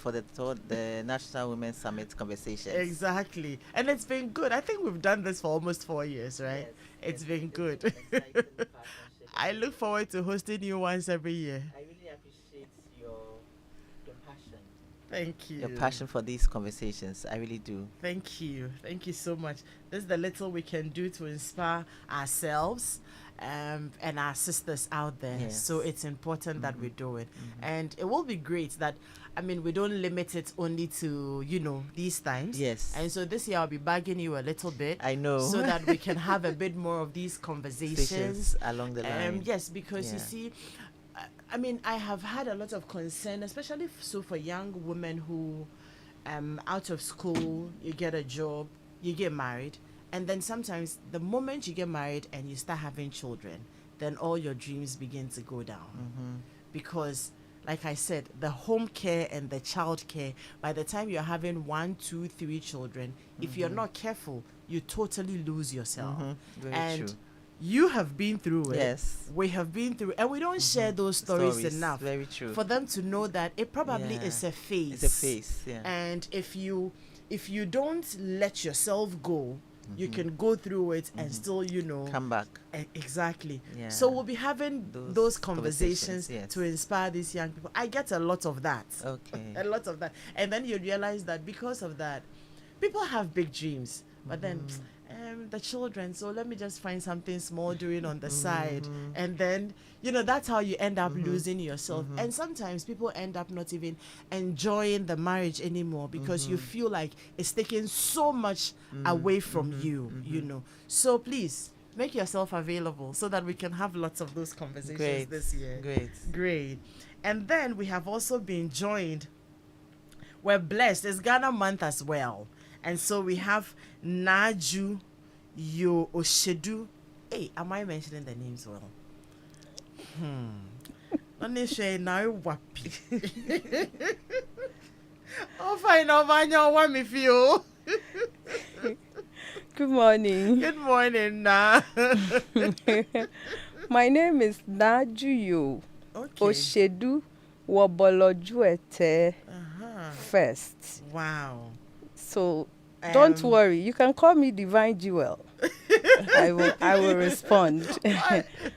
for the National Women's Summit conversations. Exactly. And it's been good. I think we've done this for almost 4 years, right? Yes, It's yes, been it's good. been an exciting partnership, and I look forward to hosting new ones every year. I really appreciate your passion. Thank Your you. passion for these conversations. I really do. Thank you. Thank you so much. This is the little we can do to inspire ourselves and our sisters out there. Yes. So it's important that we do it. Mhm. And it will be great that, I mean, we don't limit it only to, these times. Yes. And so this year I'll be bugging you a little bit. I know. So that we can have a bit more of these conversations. Along the line. Yes, because you Yeah. see, I mean, I have had a lot of concern, especially so for young women who, out of school, you get a job, you get married, and then sometimes the moment you get married and you start having children, then all your dreams begin to go down. Mm-hmm. Because, like I said, the home care and the child care, by the time you're having 1, 2, 3 children, if you're not careful, you totally lose yourself. Very and true. you have been through it. Yes. We have been through, and we don't share those stories enough. Very true. For them to know that it probably Yeah. is a phase. It's a phase. Yeah. And if you don't let yourself go, you can go through it and still, Come back. Exactly. Yeah. So we'll be having those conversations yes. to inspire these young people. I get a lot of that. Okay. A lot of that. And then you realize that because of that, people have big dreams. But then the children, so let me just find something small doing on the side. And then, that's how you end up losing yourself. And sometimes people end up not even enjoying the marriage anymore because you feel like it's taking so much away from you. So please, make yourself available so that we can have lots of those conversations this year. Great. And then we have also been joined. We're blessed. It's Ghana month as well. And so we have Naju Yo Oshedu. Hey, am I mentioning the names well? Let me say now wapi. Oh, fine. What me feel? Good morning. Good morning, Na. My name is Najuyo Oshedu Wobolojuete first. Wow. So don't worry, you can call me Divine Jewel. I will respond.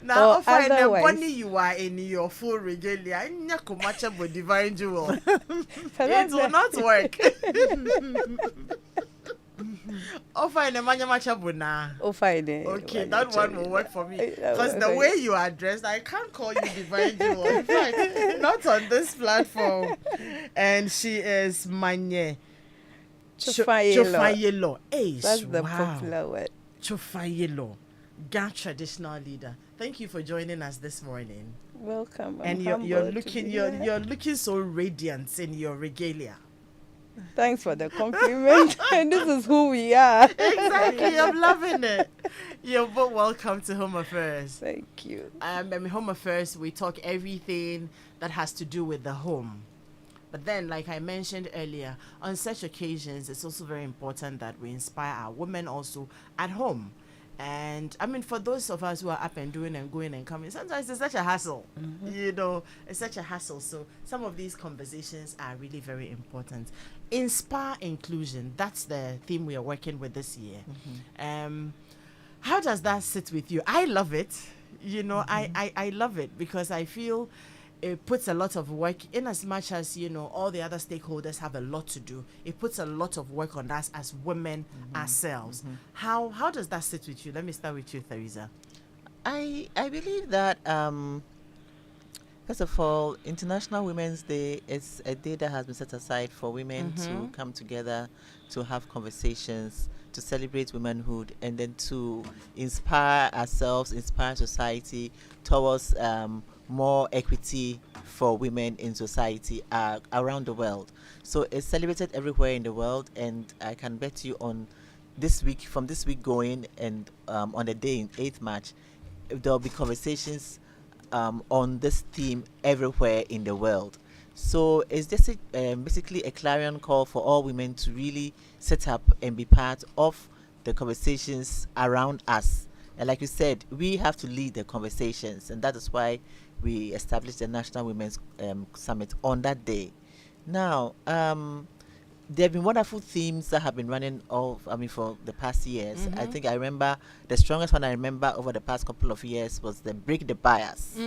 Now, fine, the money you are in your full regalia, I'm not much about Divine Jewel. It will not work. Oh, fine, Oh, fine. Okay, that one will work for me. Because the way you are dressed, I can't call you Divine Jewel. In fact, not on this platform. And she is Manye. Chofayelo. That's the popular word. Chofayelo, Ga traditional leader. Thank you for joining us this morning. Welcome. And you're looking so radiant in your regalia. Thanks for the compliment. And this is who we are. Exactly, I'm loving it. You're both welcome to Home Affairs. Thank you. Home Affairs, we talk everything that has to do with the home. But then, like I mentioned earlier, on such occasions, it's also very important that we inspire our women also at home. And I mean, for those of us who are up and doing and going and coming, sometimes it's such a hassle. It's such a hassle. So some of these conversations are really very important. Inspire inclusion. That's the theme we are working with this year. How does that sit with you? I love it. I love it because I feel it puts a lot of work in, as much as all the other stakeholders have a lot to do. It puts a lot of work on us as women ourselves. How does that sit with you? Let me start with you, Theresa. I believe that first of all, International Women's Day is a day that has been set aside for women to come together, to have conversations, to celebrate womanhood, and then to inspire ourselves, inspire society towards more equity for women in society around the world. So it's celebrated everywhere in the world, and I can bet you on this week, from this week going, and on the day in 8th March, there'll be conversations on this theme everywhere in the world. So it's just basically a clarion call for all women to really set up and be part of the conversations around us. And like you said, we have to lead the conversations, and that is why we established the National Women's Summit on that day, Now, there have been wonderful themes that have been running for the past years. I think I remember the strongest one I remember over the past couple of years was the break the bias.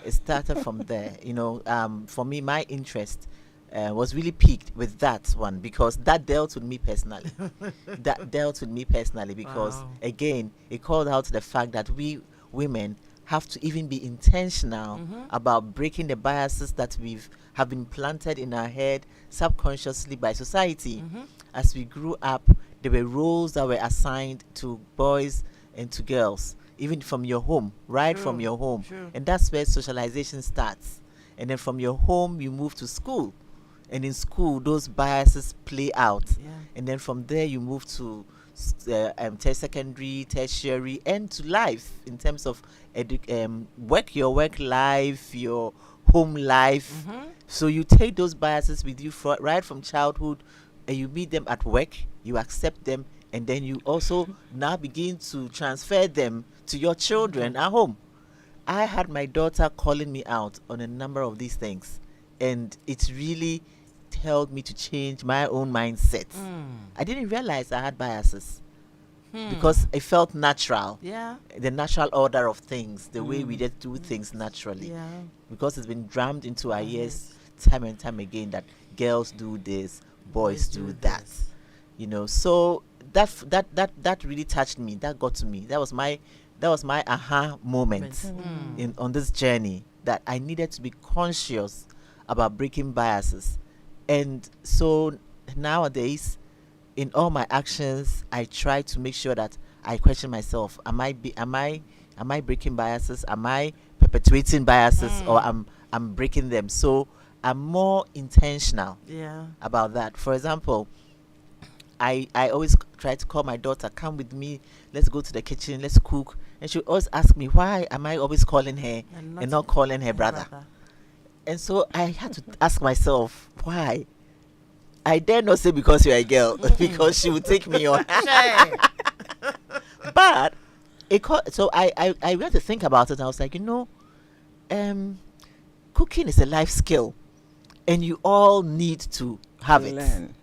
It started from there. For me, my interest was really peaked with that one because that dealt with me personally. Because Wow. again, it called out the fact that we women have to even be intentional about breaking the biases that have been planted in our head subconsciously by society. As we grew up, there were roles that were assigned to boys and to girls, even from your home, right? True, From your home. true. And that's where socialization starts. And then from your home, you move to school. And in school, those biases play out. Yeah. And then from there, you move to secondary, tertiary, and to life in terms of your work life, your home life. So you take those biases with you right from childhood, and you meet them at work, you accept them, and then you also now begin to transfer them to your children at home. I had my daughter calling me out on a number of these things, and it really helped me to change my own mindset. I didn't realize I had biases because it felt natural. Yeah. The natural order of things, the way we just do things naturally. Yeah. Because it's been drummed into our ears time and time again that girls do this, boys do that. this. So that really touched me. That got to me. That was my aha moment on this journey, that I needed to be conscious about breaking biases. And so nowadays, in all my actions, I try to make sure that I question myself: Am I breaking biases? Am I perpetuating biases, or I'm breaking them? So I'm more intentional Yeah. about that. For example, I always try to call my daughter, come with me, let's go to the kitchen, let's cook. And she always ask me, why am I always calling her and not calling her brother? And so I had to ask myself, why? I dare not say because you're a girl, because she would take me on. But so I had to think about it, and I was like, cooking is a life skill, and you all need to have it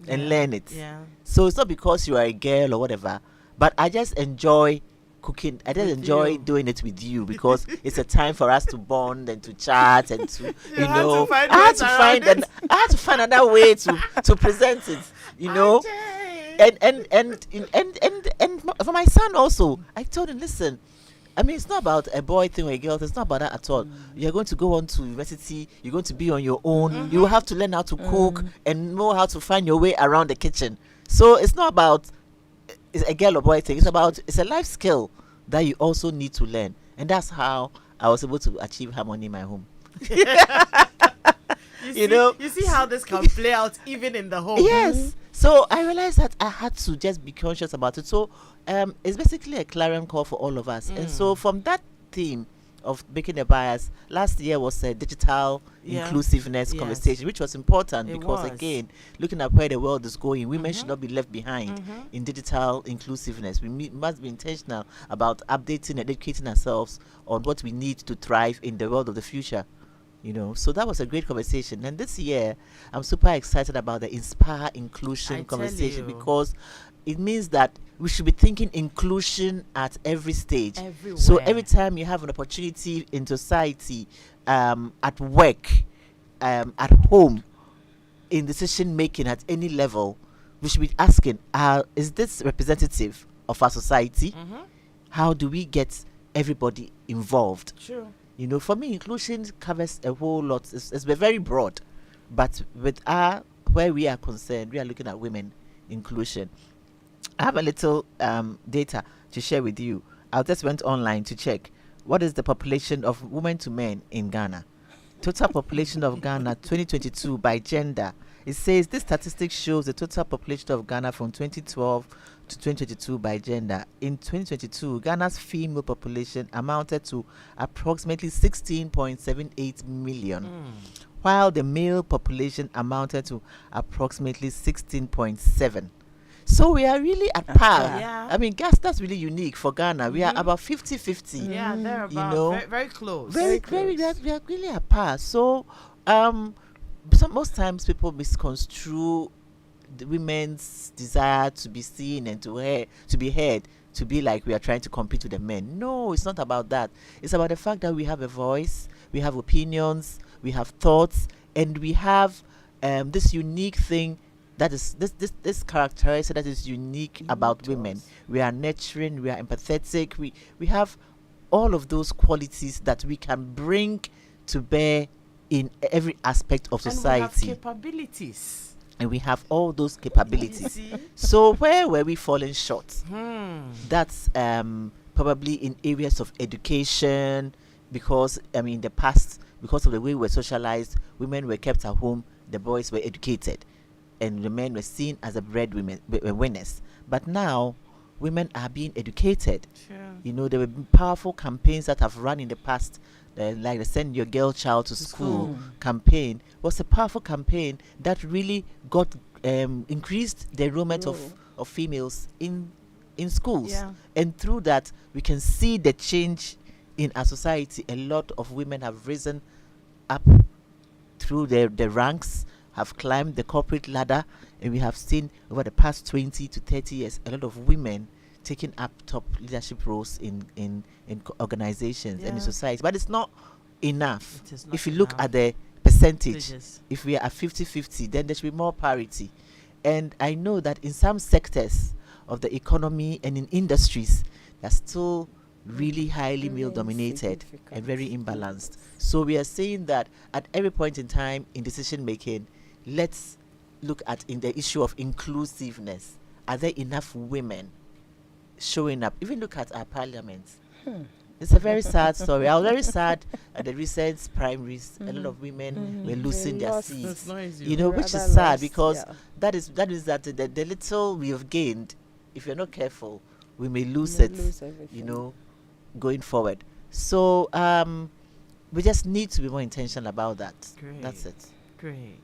and learn it. Yeah. So it's not because you are a girl or whatever, but I just enjoy cooking. I just With enjoy you. doing it with you because it's a time for us to bond and to chat and to You had to find I had ways to around find it. I had to find another way to present it. And for my son also, I told him, listen, I mean, it's not about a boy thing or a girl thing. It's not about that at all. You're going to go on to university. You're going to be on your own. You will have to learn how to cook and know how to find your way around the kitchen. So it's not about it's a girl or boy thing. It's a life skill that you also need to learn. And that's how I was able to achieve harmony in my home. You see how this can play out even in the home. Yes. So I realized that I had to just be conscious about it. So it's basically a clarion call for all of us. And so from that theme of breaking the bias, last year was a digital inclusiveness conversation, which was important because, again, looking at where the world is going, women should not be left behind in digital inclusiveness. We must be intentional about updating and educating ourselves on what we need to thrive in the world of the future. So that was a great conversation. And this year, I'm super excited about the Inspire Inclusion conversation because it means that we should be thinking inclusion at every stage. Everywhere. So every time you have an opportunity in society, at work, at home, in decision making at any level, we should be asking, is this representative of our society? How do we get everybody involved? Sure. For me, inclusion covers a whole lot. It's very broad, but with where we are concerned, we are looking at women inclusion. I have a little data to share with you. I just went online to check what is the population of women to men in Ghana. Total population of Ghana 2022 by gender. It says this statistic shows the total population of Ghana from 2012 to 2022 by gender. In 2022, Ghana's female population amounted to approximately 16.78 million, while the male population amounted to approximately 16.7. So we are really at par. Yeah. I mean, that's really unique for Ghana. We are about 50-50. Yeah, they're about very, very close. We are really at par. So most times people misconstrue the women's desire to be seen and to be heard, to be like we are trying to compete with the men. No, it's not about that. It's about the fact that we have a voice, we have opinions, we have thoughts, and we have this unique thing that is this characteristic that is unique about to women. us. We are nurturing, we are empathetic, we have all of those qualities that we can bring to bear in every aspect of And we have society, capabilities. and we have all those You capabilities. see? So where were we falling short? Hmm. That's probably in areas of education, because I mean, in the past, because of the way we were socialized, women were kept at home, the boys were educated, and the men were seen as the breadwinners. Winners. But now, women are being educated. Sure. You know, there were powerful campaigns that have run in the past, like the Send Your Girl Child to School campaign was a powerful campaign that really got increased the enrollment of females in schools. Yeah. And through that, we can see the change in our society. A lot of women have risen up through the ranks, have climbed the corporate ladder, and we have seen over the past 20 to 30 years a lot of women taking up top leadership roles in organizations and in Yeah. society. But it's not enough. It is not If you look enough. at the percentage, Stages. if we are at 50-50, then there should be more parity. And I know that in some sectors of the economy and in industries, they're still really highly Really male dominated insignificant. and very imbalanced. So we are saying that at every point in time in decision making, let's look at in the issue of inclusiveness. Are there enough women showing up? Even look at our parliament. It's a very sad story. I was very sad at the recent primaries. A lot of women were losing They their lost. seats. It's noisy. You know, which is Rather sad lost, because yeah. that is that the little we have gained, if you're not careful, we may lose May it. lose everything. You know, going forward. So we just need to be more intentional about that. Great. That's it. Great.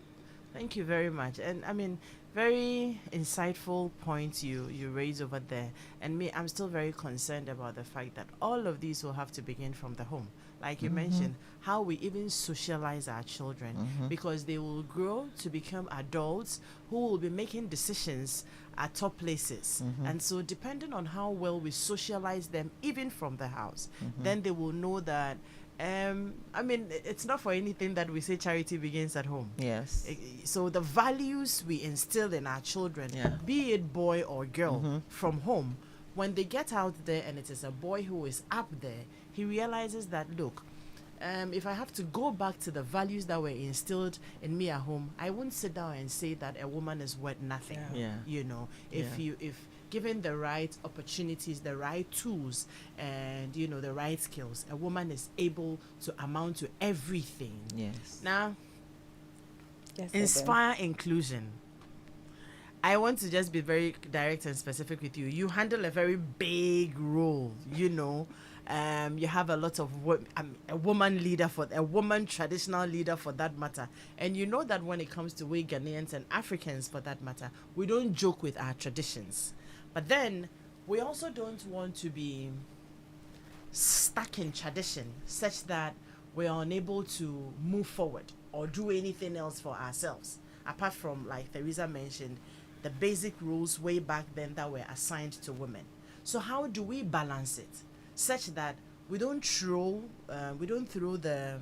Thank you very much. And I mean, very insightful points you raise over there. And me, I'm still very concerned about the fact that all of these will have to begin from the home. Like you mentioned, how we even socialize our children, because they will grow to become adults who will be making decisions at top places. And so depending on how well we socialize them, even from the house, then they will know that I mean, it's not for anything that we say charity begins at home. Yes. So the values we instill in our children, Yeah. be it boy or girl, from home, when they get out there and it is a boy who is up there, he realizes that, look, if I have to go back to the values that were instilled in me at home, I won't sit down and say that a woman is worth nothing. Yeah. You know, if given the right opportunities, the right tools, and you know the right skills, a woman is able to amount to everything. Yes. Now, Yes, madam. inspire inclusion. I want to just be very direct and specific with you. You handle a very big role, you know. You have a lot of a woman leader, for a woman traditional leader for that matter. And you know that when it comes to we Ghanaians and Africans for that matter, we don't joke with our traditions. But then we also don't want to be stuck in tradition such that we're unable to move forward or do anything else for ourselves, apart from, like Theresa mentioned, the basic rules way back then that were assigned to women. So how do we balance it such that we don't throw the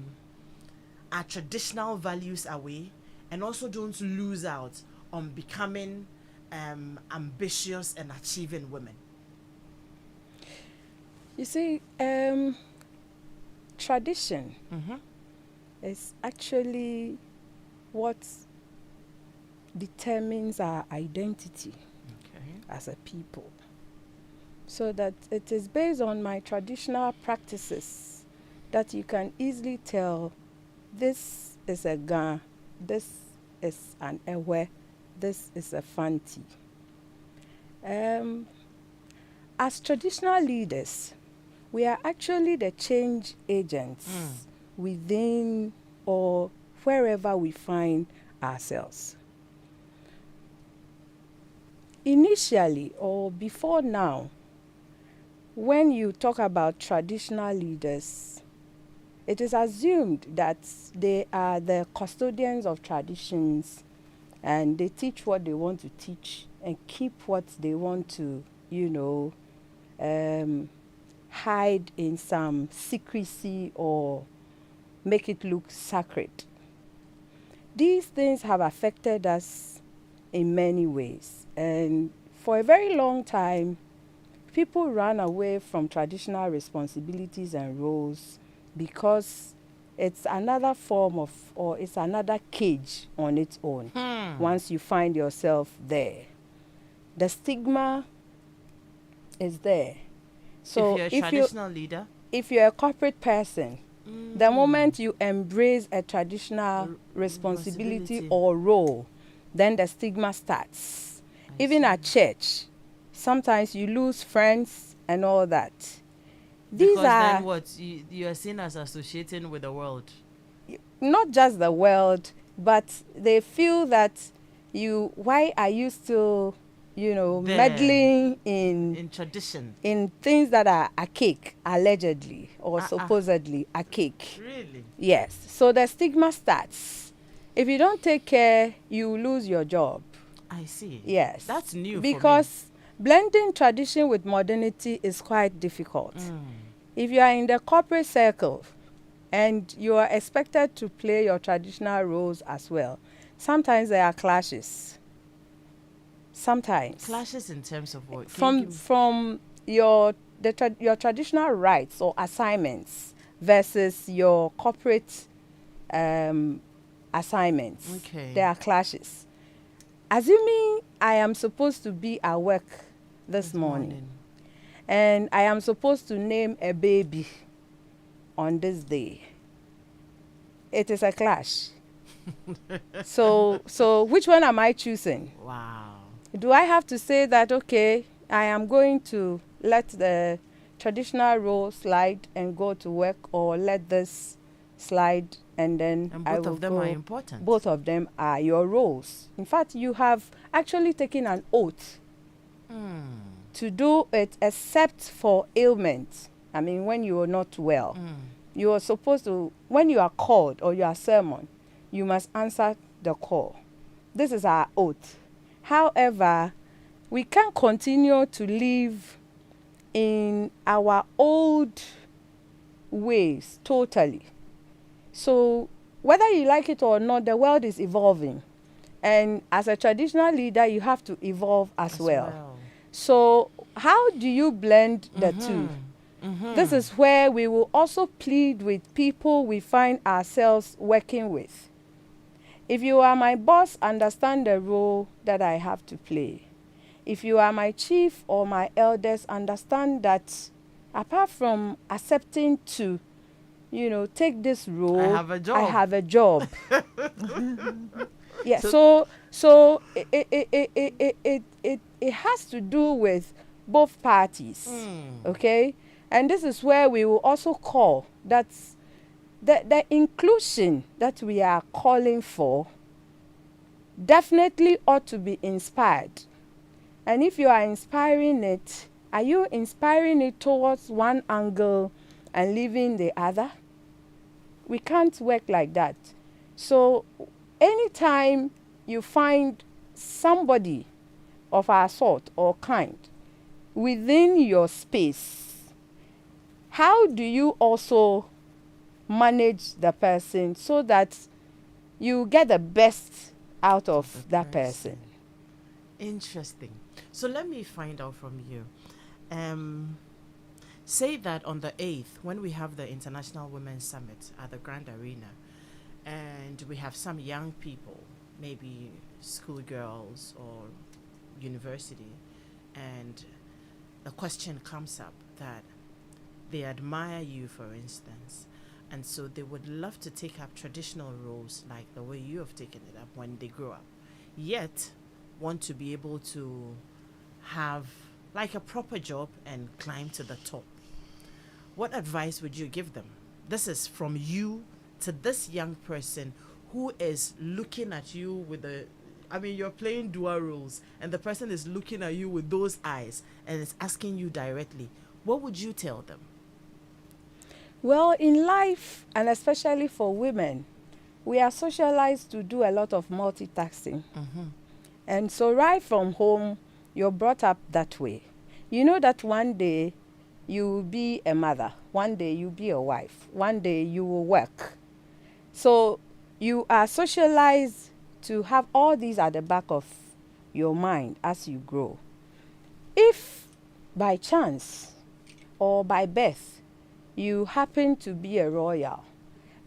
our traditional values away, and also don't lose out on becoming ambitious and achieving women? You see, tradition is actually what determines our identity Okay. as a people. So that it is based on my traditional practices that you can easily tell this is a Ga, this is an Ewe, this is a Fanti. As traditional leaders, we are actually the change agents within or wherever we find ourselves. Initially or before now, when you talk about traditional leaders, it is assumed that they are the custodians of traditions, and they teach what they want to teach and keep what they want to, um, hide in some secrecy or make it look sacred. These things have affected us in many ways, and for a very long time, people ran away from traditional responsibilities and roles because it's another form of, or it's another cage on its own. Once you find yourself there, the stigma is there. So if you're a traditional leader, if you're a corporate person, the moment you embrace a traditional responsibility or role, then the stigma starts. Even at church, sometimes you lose friends and all that. These because are then what you are seen as associating with the world. not just the world, but they feel that why are you still, There. meddling in tradition. things that are archaic, allegedly or supposedly archaic. Really? Yes. So the stigma starts. If you don't take care, you lose your job. I see. Yes. That's new because blending tradition with modernity is quite difficult. If you are in the corporate circle and you are expected to play your traditional roles as well, sometimes there are clashes. Sometimes. Clashes in terms of what? From your traditional rights or assignments versus your corporate assignments. Okay. There are clashes. Assuming I am supposed to be at work this morning and I am supposed to name a baby on this day, it is a clash. So which one am I choosing? Wow. Do I have to say that, okay, I am going to let the traditional role slide and go to work, or let this slide and then I will both of them go? are important. Both of them are your roles. In fact, you have actually taken an oath to do it except for ailment. I mean, when you are not well. You are supposed to, when you are called or you are summoned, you must answer the call. This is our oath. However, we can't continue to live in our old ways totally. So whether you like it or not, the world is evolving. And as a traditional leader, you have to evolve as well. So how do you blend the two? This is where we will also plead with people we find ourselves working with. If you are my boss, understand the role that I have to play. If you are my chief or my elders, understand that apart from accepting to, take this role, I have a job. I have a job. Yeah. So it has to do with both parties. Okay. And this is where we will also call that the inclusion that we are calling for definitely ought to be inspired. And if you are inspiring it, are you inspiring it towards one angle and leaving the other? We can't work like that. So anytime you find somebody of our sort or kind within your space, how do you also manage the person so that you get the best out of that person? Interesting. So let me find out from you. Say that on the 8th, when we have the International Women's Summit at the Grand Arena, and we have some young people, maybe schoolgirls or university, and the question comes up that they admire you, for instance, and so they would love to take up traditional roles like the way you have taken it up when they grow up, yet want to be able to have like a proper job and climb to the top. What advice would you give them? This is from you to this young person who is looking at you with you're playing dual roles, and the person is looking at you with those eyes and is asking you directly. What would you tell them? Well, in life, and especially for women, we are socialized to do a lot of multitasking. Mm-hmm. And so, right from home, you're brought up that way. You know that one day you will be a mother, one day you'll be a wife, one day you will work. So, you are socialized to have all these at the back of your mind as you grow. If by chance or by birth you happen to be a royal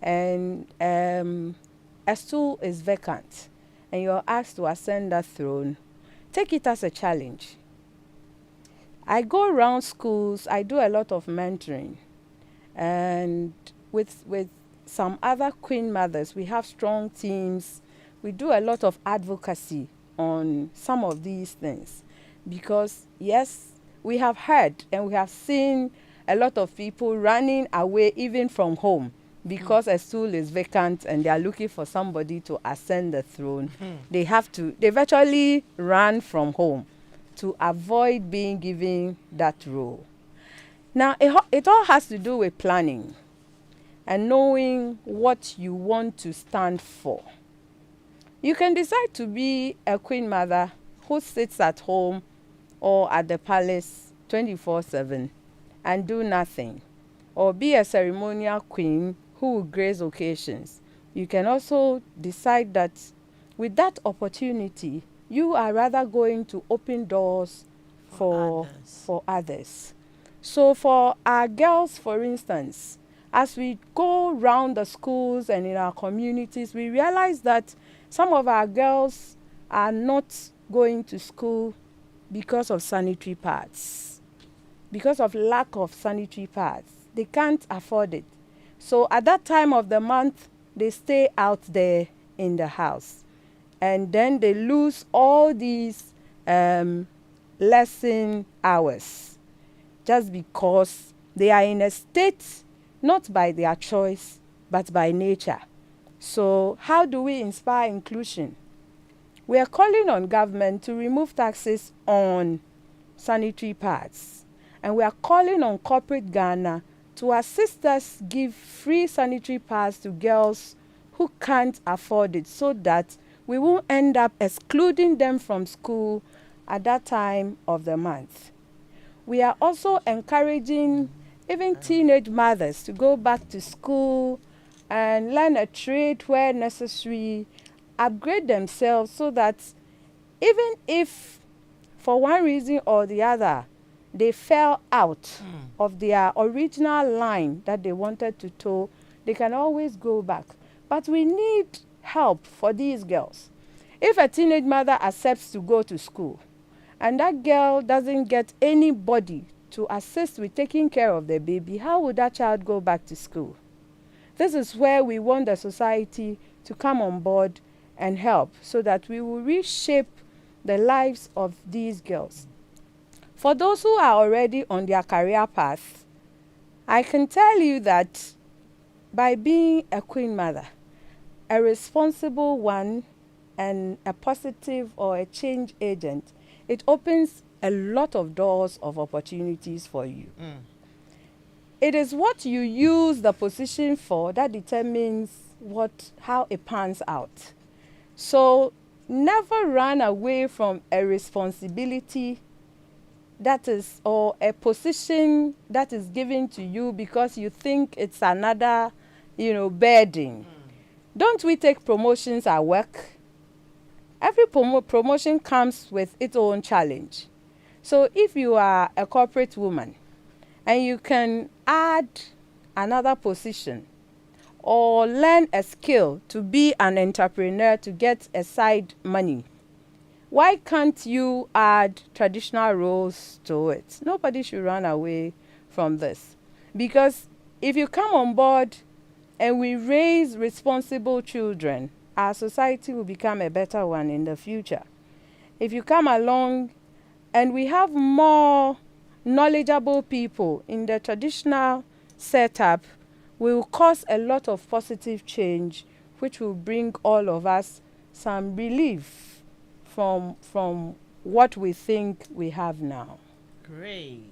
and a stool is vacant and you're asked to ascend that throne, take it as a challenge. I go around schools, I do a lot of mentoring, and with some other queen mothers, we have strong teams. We do a lot of advocacy on some of these things because, yes, we have heard and we have seen a lot of people running away even from home because a stool is vacant and they are looking for somebody to ascend the throne. They virtually run from home to avoid being given that role. Now, it all has to do with planning and knowing what you want to stand for. You can decide to be a queen mother who sits at home or at the palace 24/7 and do nothing, or be a ceremonial queen who will grace occasions. You can also decide that with that opportunity, you are rather going to open doors for others. So for our girls, for instance, as we go round the schools and in our communities, we realize that some of our girls are not going to school because of sanitary pads, because of lack of sanitary pads. They can't afford it. So at that time of the month, they stay out there in the house. And then they lose all these lesson hours just because they are in a state not by their choice but by nature. So how do we inspire inclusion? We are calling on government to remove taxes on sanitary pads, and we are calling on corporate Ghana to assist us give free sanitary pads to girls who can't afford it, so that we won't end up excluding them from school at that time of the month. We are also encouraging even teenage mothers to go back to school and learn a trade where necessary, upgrade themselves so that even if for one reason or the other they fell out of their original line that they wanted to toe, they can always go back. But we need help for these girls. If a teenage mother accepts to go to school and that girl doesn't get anybody to assist with taking care of the baby, how would that child go back to school? This is where we want the society to come on board and help so that we will reshape the lives of these girls. For those who are already on their career path, I can tell you that by being a queen mother, a responsible one, and a positive or a change agent, it opens a lot of doors of opportunities for you. It is what you use the position for that determines how it pans out. So never run away from a responsibility that is, or a position that is given to you because you think it's another, burden. Don't we take promotions at work? Every promotion comes with its own challenge. So if you are a corporate woman and you can add another position or learn a skill to be an entrepreneur to get a side money, why can't you add traditional roles to it? Nobody should run away from this. Because if you come on board and we raise responsible children, our society will become a better one in the future. If you come along and we have more knowledgeable people in the traditional setup, we will cause a lot of positive change, which will bring all of us some relief from what we think we have now. Great.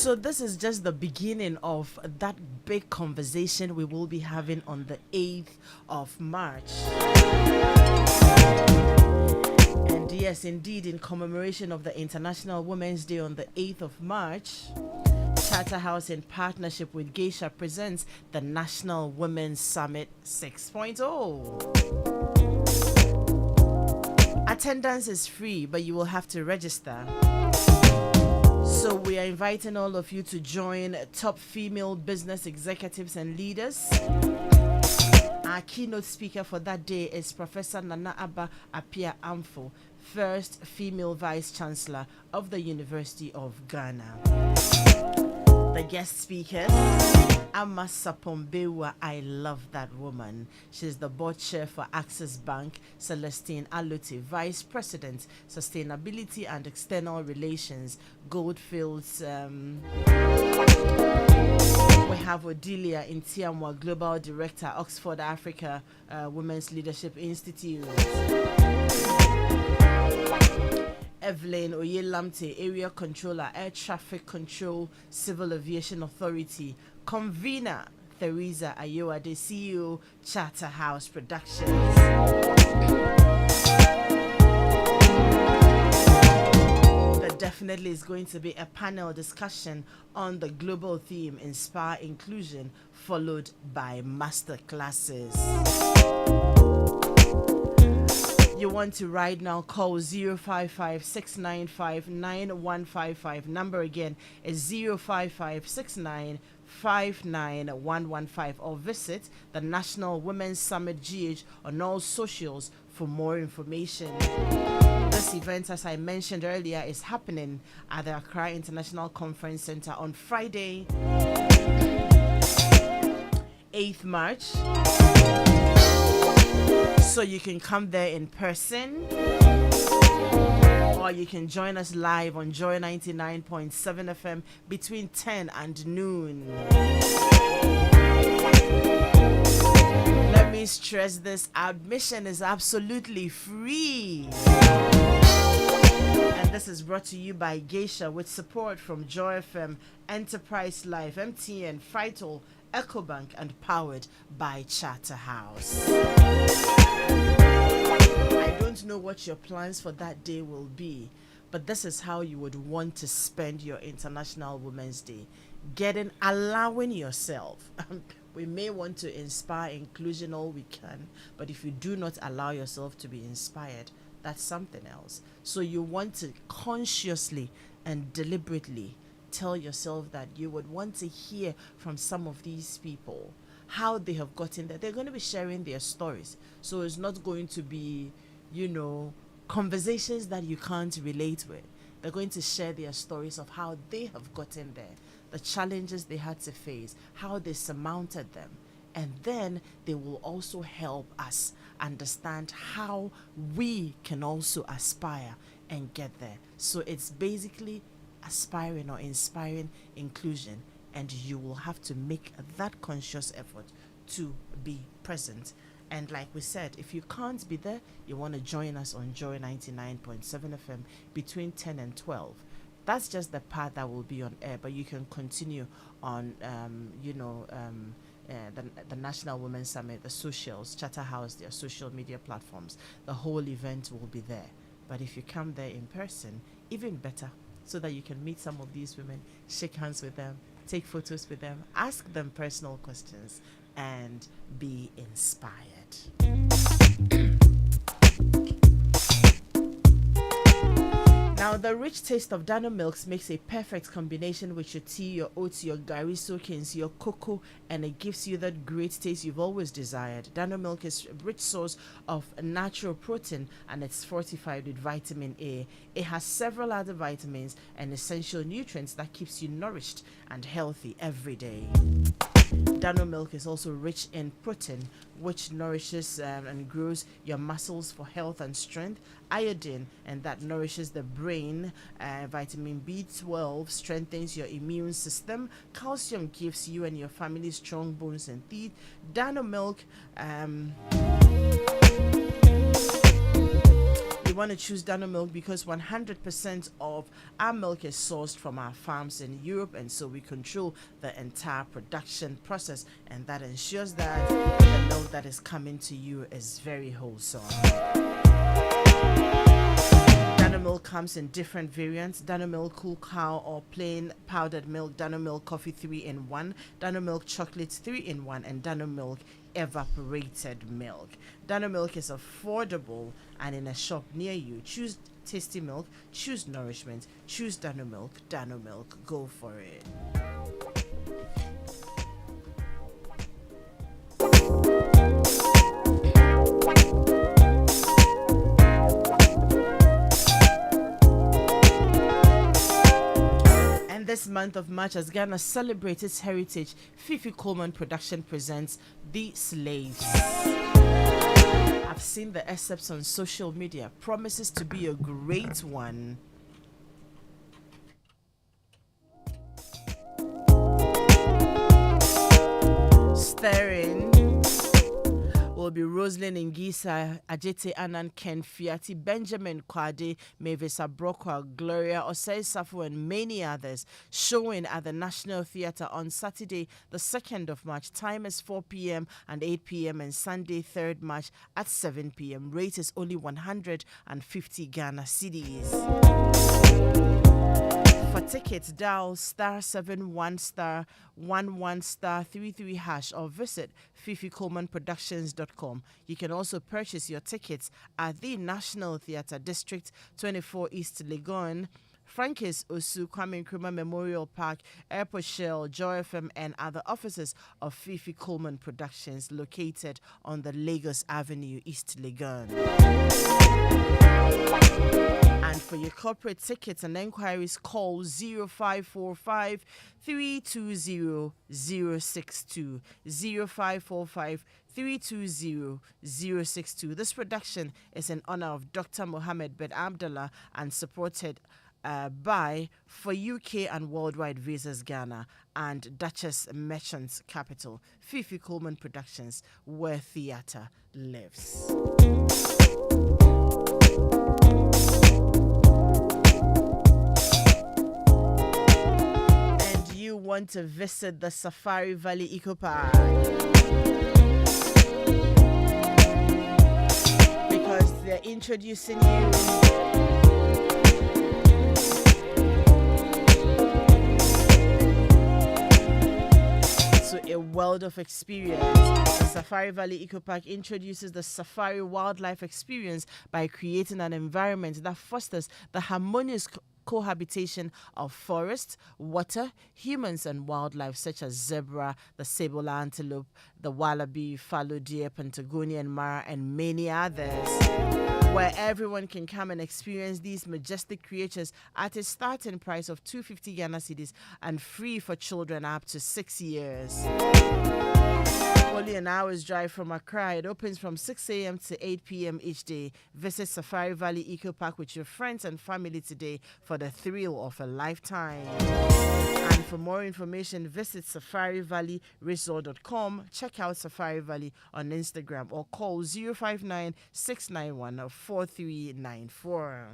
So this is just the beginning of that big conversation we will be having on the 8th of March. And yes, indeed, in commemoration of the International Women's Day on the 8th of March, Charterhouse, in partnership with Geisha, presents the National Women's Summit 6.0. Attendance is free, but you will have to register. So we are inviting all of you to join top female business executives and leaders. Our keynote speaker for that day is Professor Nana Abba Apia Amfo, first female vice chancellor of the University of Ghana. The guest speakers, Amma Sapombewa, I love that woman. She's the board chair for Access Bank. Celestine Alute, vice president, sustainability and external relations, Goldfields. We have Odilia Intiamwa, global director, Oxford Africa Women's Leadership Institute. Evelyn Oyelamte, Area Controller, Air Traffic Control, Civil Aviation Authority. Convener, Theresa Ayoa, the CEO, Charterhouse Productions. There definitely is going to be a panel discussion on the global theme, Inspire Inclusion, followed by master classes. You want to right now, call 055-695-9155. Number again is 055-6959-115, or visit the National Women's Summit GH on all socials for more information. This event, as I mentioned earlier, is happening at the Accra International Conference Center on Friday, 8th March. So you can come there in person, or you can join us live on Joy 99.7 FM between 10 and noon. Let me stress this: admission is absolutely free. And this is brought to you by Geisha with support from Joy FM, Enterprise Life, MTN, Frital, EcoBank, and powered by Charterhouse. I don't know what your plans for that day will be, but this is how you would want to spend your International Women's Day. Allowing yourself. We may want to inspire inclusion all we can, but if you do not allow yourself to be inspired, that's something else. So you want to consciously and deliberately tell yourself that you would want to hear from some of these people, how they have gotten there. They're going to be sharing their stories. So it's not going to be, conversations that you can't relate with. They're going to share their stories of how they have gotten there, the challenges they had to face, how they surmounted them. And then they will also help us understand how we can also aspire and get there. So it's basically aspiring or inspiring inclusion, and you will have to make that conscious effort to be present. And like we said, if you can't be there, you want to join us on Joy 99.7 FM between 10 and 12. That's just the part that will be on air, but you can continue on, the National Women's Summit, the socials, Charterhouse, their social media platforms. The whole event will be there. But if you come there in person, even better, so that you can meet some of these women, shake hands with them, take photos with them, ask them personal questions, and be inspired. Now, the rich taste of Dano Milks makes a perfect combination with your tea, your oats, your gari soakings, your cocoa, and it gives you that great taste you've always desired. Dano Milk is a rich source of natural protein, and it's fortified with vitamin A. It has several other vitamins and essential nutrients that keeps you nourished and healthy every day. Dano Milk is also rich in protein, which nourishes and grows your muscles for health and strength. Iodine, and that nourishes the brain. Vitamin B12 strengthens your immune system. Calcium gives you and your family strong bones and teeth. Dano Milk, you want to choose Dano Milk because 100% of our milk is sourced from our farms in Europe, and so we control the entire production process, and that ensures that the milk that is coming to you is very wholesome. Dano Milk comes in different variants: Dano Milk Cool Cow or plain powdered milk, Dano Milk Coffee 3-in-1, Dano Milk Chocolate 3-in-1, and Dano Milk Evaporated Milk. Dano Milk is affordable and in a shop near you. Choose tasty milk, choose nourishment, choose Dano Milk. Dano Milk, go for it. This month of March, as Ghana celebrates its heritage, Fifi Coleman Production presents The Slaves. I've seen the excerpts on social media. Promises to be a great one. Starring will be Rosalind Ngisa, Ajete Anan, Ken Fiati, Benjamin Kwade, Mavis Abrokwa, Gloria Osei Safo, and many others, showing at the National Theatre on Saturday, the 2nd of March. Time is 4 p.m. and 8 p.m. and Sunday, 3rd March at 7 p.m. Rate is only 150 Ghana cedis. For tickets, dial *71*11*33# or visit fificolemanproductions.com. You can also purchase your tickets at the National Theatre District, 24 East Legon, Frankis Osu, Kwame Nkrumah Memorial Park, Airport Shell, Joy FM, and other offices of Fifi Coleman Productions located on the Lagos Avenue, East Legon. And for your corporate tickets and enquiries, call 0545 320 062. 0545 320 062. This production is in honor of Dr. Mohammed bin Abdullah and supported by for UK and Worldwide Visas Ghana and Duchess Merchants Capital. Fifi Coleman Productions, where theatre lives. And you want to visit the Safari Valley Eco Park because they're introducing you to a world of experience. The Safari Valley Eco Park introduces the safari wildlife experience by creating an environment that fosters the harmonious cohabitation of forest, water, humans, and wildlife such as zebra, the sable antelope, the wallaby, fallow deer, Pantagonian mara, and many others, where everyone can come and experience these majestic creatures at a starting price of 250 Ghana cedis and free for children up to 6 years. Only an hour's drive from Accra. It opens from 6 a.m. to 8 p.m. each day. Visit Safari Valley Eco Park with your friends and family today for the thrill of a lifetime. And for more information, visit safarivalleyresort.com. Check out Safari Valley on Instagram or call 059 691 4394.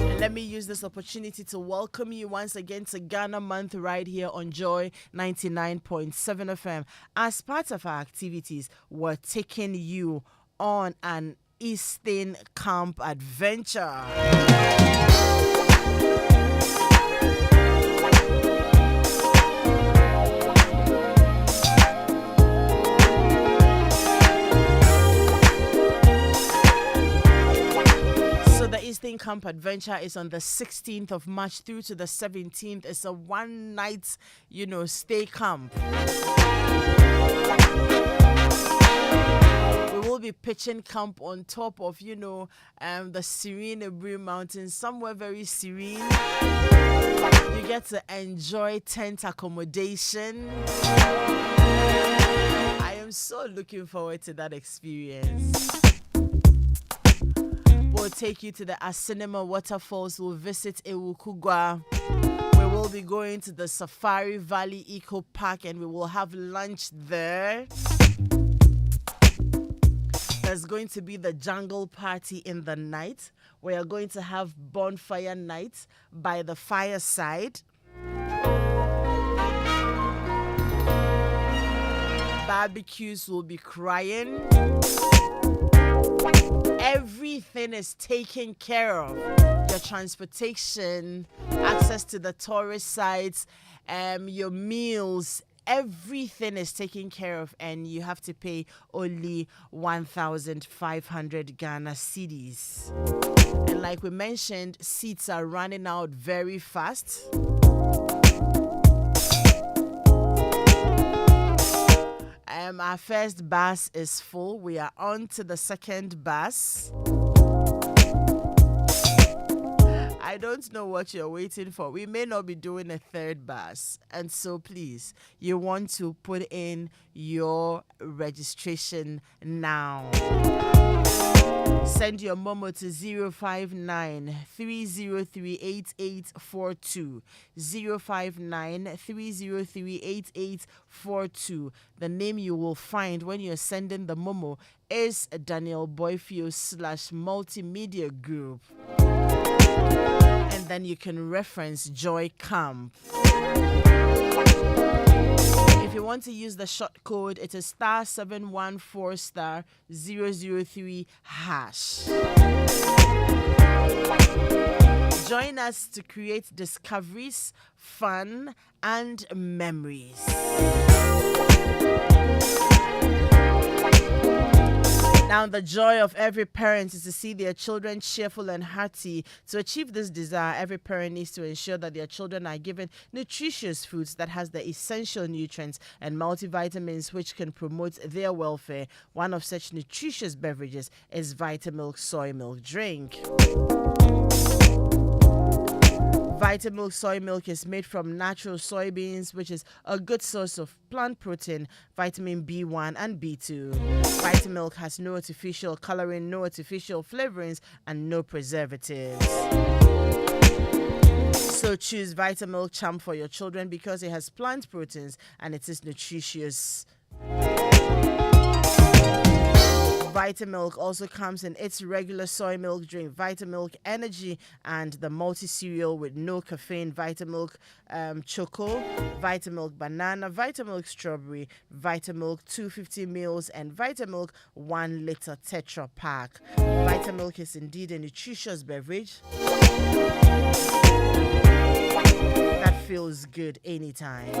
And let me use this opportunity to welcome you once again to Ghana Month right here on Joy 99.7 FM. As part of our activities, we're taking you on an Eastern Camp adventure. The Eastern Camp Adventure is on the 16th of March through to the 17th. It's a one-night, stay camp. We will be pitching camp on top of, the serene Ebri Mountains, somewhere very serene. You get to enjoy tent accommodation. I am so looking forward to that experience. We'll take you to the Asinema waterfalls. We'll visit Ewukugwa. We will be going to the Safari Valley Eco Park and we will have lunch there. There's going to be the jungle party in the night. We are going to have bonfire night by the fireside. Barbecues will be crying. Everything is taken care of. Your transportation, access to the tourist sites, your meals, everything is taken care of, and you have to pay only 1,500 Ghana cedis. And like we mentioned, seats are running out very fast. Our first bus is full. We are on to the second bus. I don't know what you're waiting for. We may not be doing a third bus. And so please, you want to put in your registration now. Send your Momo to 059-303-8842. 059-303-8842. The name you will find when you're sending the Momo is Daniel Boyfio / Multimedia Group. And then you can reference Joy Camp. If you want to use the short code, it is *714*003#. Join us to create discoveries, fun, and memories. Now, the joy of every parent is to see their children cheerful and hearty. To achieve this desire, every parent needs to ensure that their children are given nutritious foods that has the essential nutrients and multivitamins which can promote their welfare. One of such nutritious beverages is Vitamilk soy milk drink. Vitamilk soy milk is made from natural soybeans, which is a good source of plant protein, vitamin B1 and B2. Vitamilk has no artificial coloring, no artificial flavorings, and no preservatives. So choose Vitamilk Champ for your children because it has plant proteins and it is nutritious. Vitamilk also comes in its regular soy milk drink, Vitamilk Energy, and the multi-cereal with no caffeine, Vitamilk Choco, Vitamilk Banana, Vitamilk Strawberry, Vitamilk 250 mils, and Vitamilk 1 liter Tetra Pak. Vitamilk is indeed a nutritious beverage that feels good anytime.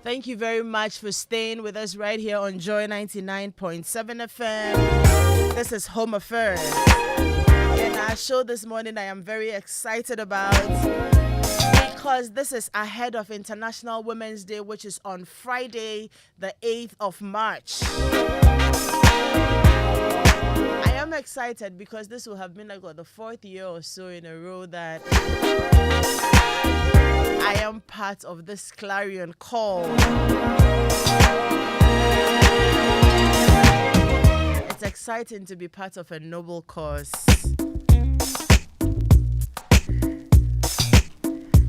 Thank you very much for staying with us right here on Joy 99.7 FM. This is Home Affairs. And our show this morning I am very excited about because this is ahead of International Women's Day, which is on Friday, the 8th of March. I am excited because this will have been like the 4th year or so in a row that I am part of this clarion call. It's exciting to be part of a noble cause.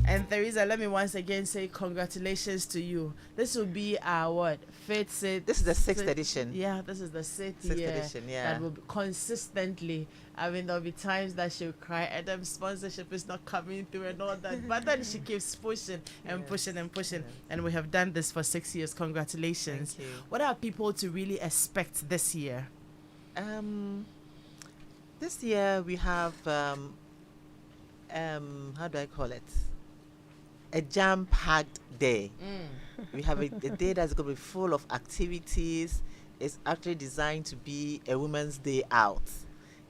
And Theresa, let me once again say congratulations to you. This will be our fifth. This is the sixth edition. Yeah, this is the sixth year edition. Yeah, that will be consistently. I mean, there'll be times that she'll cry, Adam, sponsorship is not coming through and all that. But then she keeps pushing and pushing and pushing. Yeah. And we have done this for 6 years. Congratulations. Thank you. What are people to really expect this year? This year we have how do I call it? A jam-packed day. We have a day that's going to be full of activities, is actually designed to be a women's day out.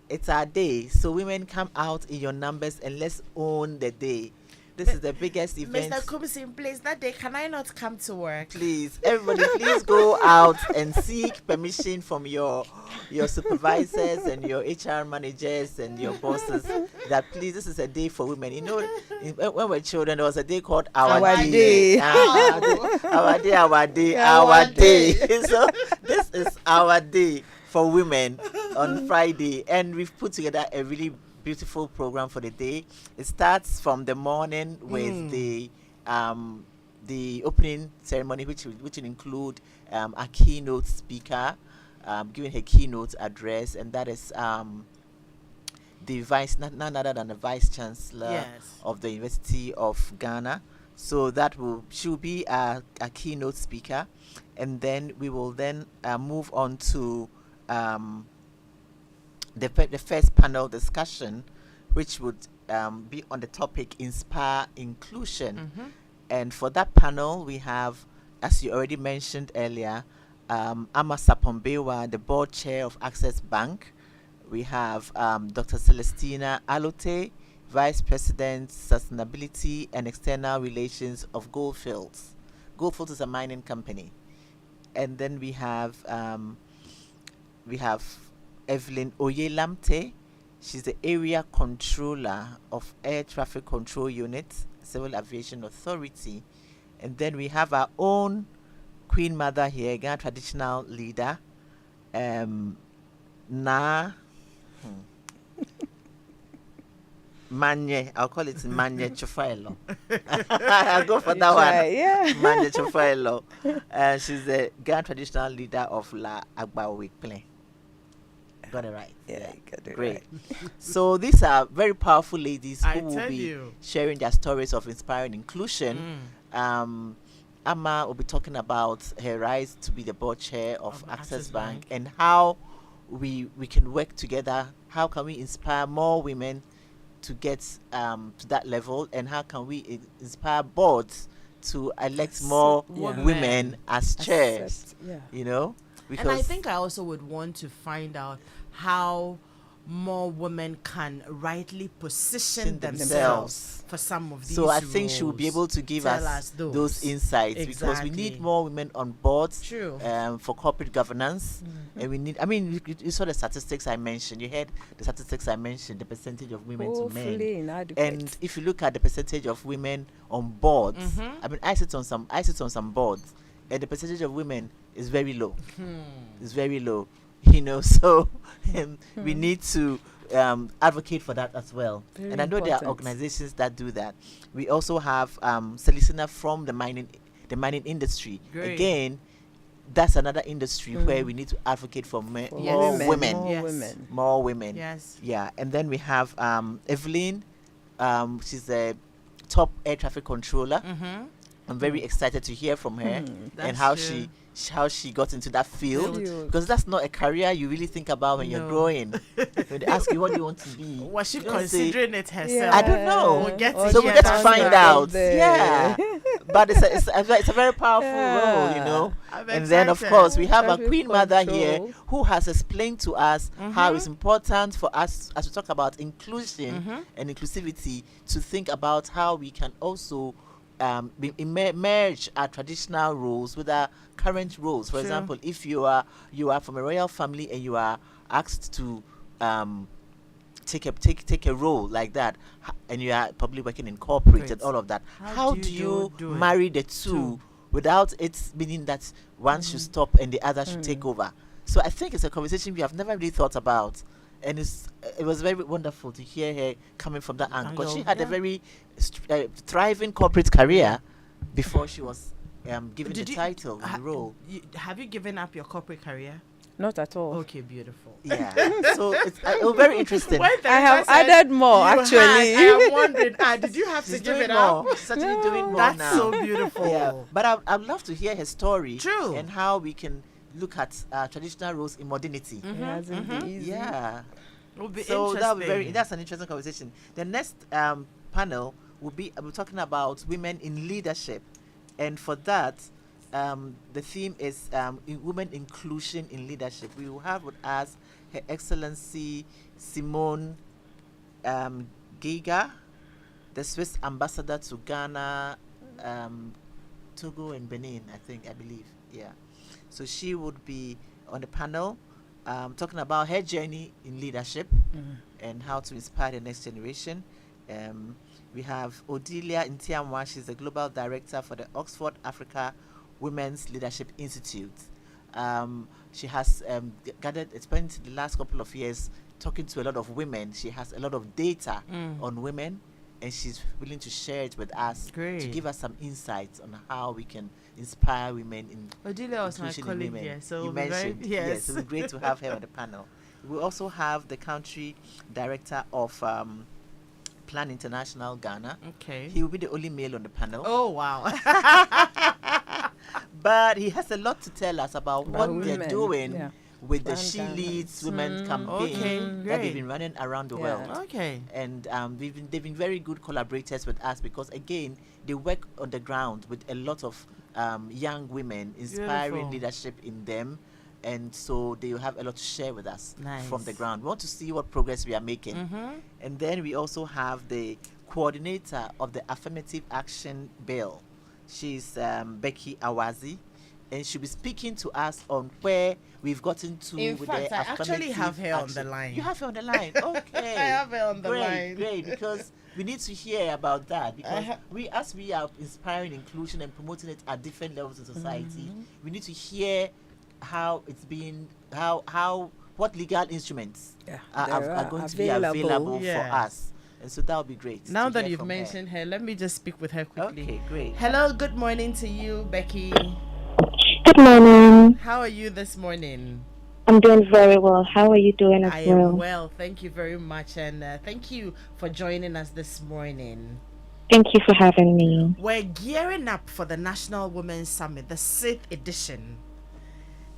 It's our day, so women come out in your numbers and let's own the day. This is the biggest event. Mr. Kumsin, please, that day, can I not come to work? Please, everybody, please go out and seek permission from your supervisors and your HR managers and your bosses that please, this is a day for women. You know, when we were children, there was a day called Our Day. Our day, our day, our day. So this is our day for women on Friday, and we've put together a really beautiful program for the day. It starts from the morning with the opening ceremony, which will include a keynote speaker giving her keynote address, and that is the none other than the vice chancellor of the University of Ghana. So she will be a keynote speaker, and then we will then move on to the first panel discussion, which would be on the topic Inspire Inclusion. And for that panel, we have, as you already mentioned earlier, Ama Sapombewa, the board chair of Access Bank. We have Dr. Celestina Alote, Vice President, Sustainability and External Relations of Goldfields. Goldfields is a mining company. And then we have Evelyn Oyelamte. She's the area controller of Air Traffic Control Unit, Civil Aviation Authority. And then we have our own Queen Mother here, Ghana traditional leader, Manye. I'll call it Manye Chofailo. I'll go for that one. Yeah. Manye Chofailo. She's the Ghana traditional leader of La Agbawi Plain. Got it right. Yeah, you got it Great. right. So these are very powerful ladies who will tell be you. sharing their stories of inspiring inclusion. Amma will be talking about her rise to be the board chair of Access Bank and how we can work together. How can we inspire more women to get to that level, and how can we inspire boards to elect more women as chairs? You know, because and I think I also would want to find out how more women can rightly position themselves for some of these so I think she will be able to give us those insights, because we need more women on boards. True. For corporate governance. And we need, I mean, you saw the statistics I mentioned. You heard the statistics I mentioned, the percentage of women to men. Inadequate. And if you look at the percentage of women on boards, I mean, I sit on some boards, and the percentage of women is very low. It's very low. You know, so we need to advocate for that as well. Very and I know there are important. organizations that do that. We also have Celestina from the mining industry. Great. Again, that's another industry where we need to advocate for more women. More Yes. women. More women. Yes. Yeah. And then we have Evelyn. She's a top air traffic controller. I'm very excited to hear from her and That's how true. how she got into that field, Field. because that's not a career you really think about when you're No. growing. When they ask you what do you want to be, Was she you don't say, considering it herself? Yeah. I don't know. We'll get Or to so hear we get to that find story. out. There. Yeah, but it's a very powerful role, you Yeah. know. I'm And then of excited. course we have a Traffic Queen Mother here control. who has explained to us how it's important for us, as we talk about inclusion and inclusivity, to think about how we can also merge our traditional roles with our current roles. For Sure. example, if you are from a royal family and you are asked to take a role like that, and you are probably working in corporate and Great. all of that, How how do do you you do it? marry the two without it meaning that one should stop and the other should take over? So I think it's a conversation we have never really thought about, and it was very wonderful to hear her coming from that angle, because she Angle, had a yeah. very thriving corporate career before she was given Did the you- title, the role. Have you given up your corporate career? Not at all. Okay, beautiful. Yeah, so it was very interesting. When I have Teresa said added more, you actually. had, I am wondering, did you have She's to give doing it more. up? She's actually doing more That's now. so beautiful. Yeah, but I'd love to hear her story. True. And how we can look at traditional roles in modernity. It hasn't been easy. Yeah. It would be So that would be interesting. that's an interesting conversation. The next panel will be talking about women in leadership, and for that, the theme is women inclusion in leadership. We will have with us Her Excellency Simone um, Giga, the Swiss ambassador to Ghana, Togo, and Benin, I believe. Yeah. So she would be on the panel talking about her journey in leadership and how to inspire the next generation. We have Odilia Ntiamwa. She's the global director for the Oxford Africa Women's Leadership Institute. She has spent the last couple of years talking to a lot of women. She has a lot of data on women, and she's willing to share it with us to give us some insights on how we can inspire women in Odelia was my inclusion in colleague women. here, so You we'll be very- mentioned, yes. it was great to have her on the panel. We also have the country director of Plan International Ghana. Okay. He will be the only male on the panel. Oh wow. But he has a lot to tell us about what they're women, doing with the Plan She Ghana. Leads Women campaign Okay, that great. they've been running around the Yeah. world. Okay. And they've been very good collaborators with us because, again, they work on the ground with a lot of young women, inspiring Beautiful. leadership in them. And so they will have a lot to share with us from the Nice. ground. We want to see what progress we are making. And then we also have the coordinator of the Affirmative Action Bill. She's Becky Awazi, and she'll be speaking to us on where we've gotten to In with fact, the I actually affirmative have her on the action. line. You have her on the line. Okay. I have her on the great, line. Great, because we need to hear about that because ha- as we are inspiring inclusion and promoting it at different levels in society, we need to hear how it's been, what legal instruments are going to be available for Yeah. us. And so that would be great. Now to that hear you've from mentioned her, let me just speak with her quickly. Okay, great. Hello, good morning to you, Becky. Good morning. How are you this morning? I'm doing very well. How are you doing as I well? am well, thank you very much, and thank you for joining us this morning. Thank you for having me. We're gearing up for the National Women's Summit, the 6th edition,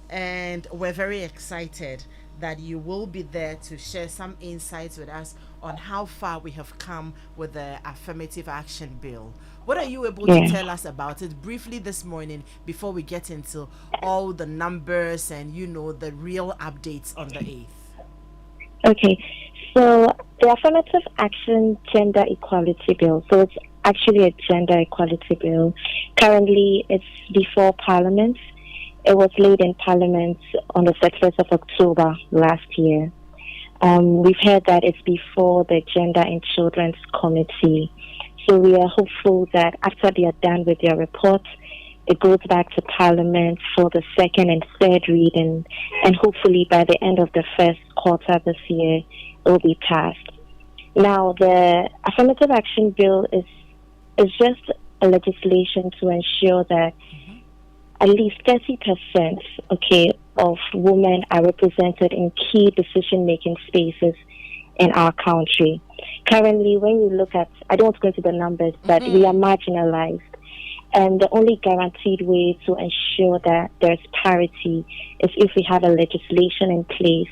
and we're very excited that you will be there to share some insights with us on how far we have come with the Affirmative Action Bill. What are you able to tell us about it briefly this morning before we get into all the numbers and, the real updates on the 8th? Okay, so the Affirmative Action Gender Equality Bill, so it's actually a gender equality bill. Currently, it's before Parliament. It was laid in Parliament on the 31st of October last year. We've heard that it's before the Gender and Children's Committee. So we are hopeful that after they are done with their report, it goes back to Parliament for the second and third reading, and hopefully by the end of the first quarter this year, it will be passed. Now, the Affirmative Action Bill is just a legislation to ensure that at least 30%, of women are represented in key decision-making spaces in our country. Currently, when you look at, I don't want to go into the numbers, but we are marginalized. And the only guaranteed way to ensure that there's parity is if we have a legislation in place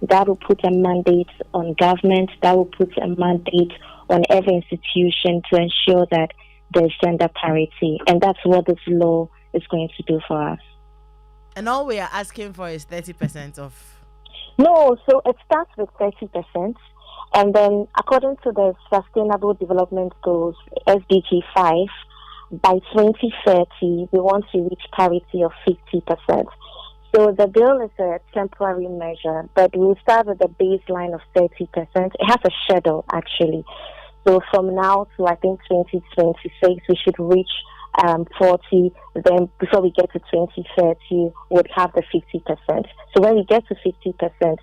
that will put a mandate on government, that will put a mandate on every institution to ensure that there's gender parity. And that's what this law is going to do for us. And all we are asking for is 30% of... No, so it starts with 30%. And then according to the Sustainable Development Goals, SDG 5, by 2030, we want to reach parity of 50%. So the bill is a temporary measure, but we'll start with a baseline of 30%. It has a schedule, actually. So from now to, I think, 2026, we should reach 40. Then before we get to 2030, we'd have the 50%. So when we get to 50%,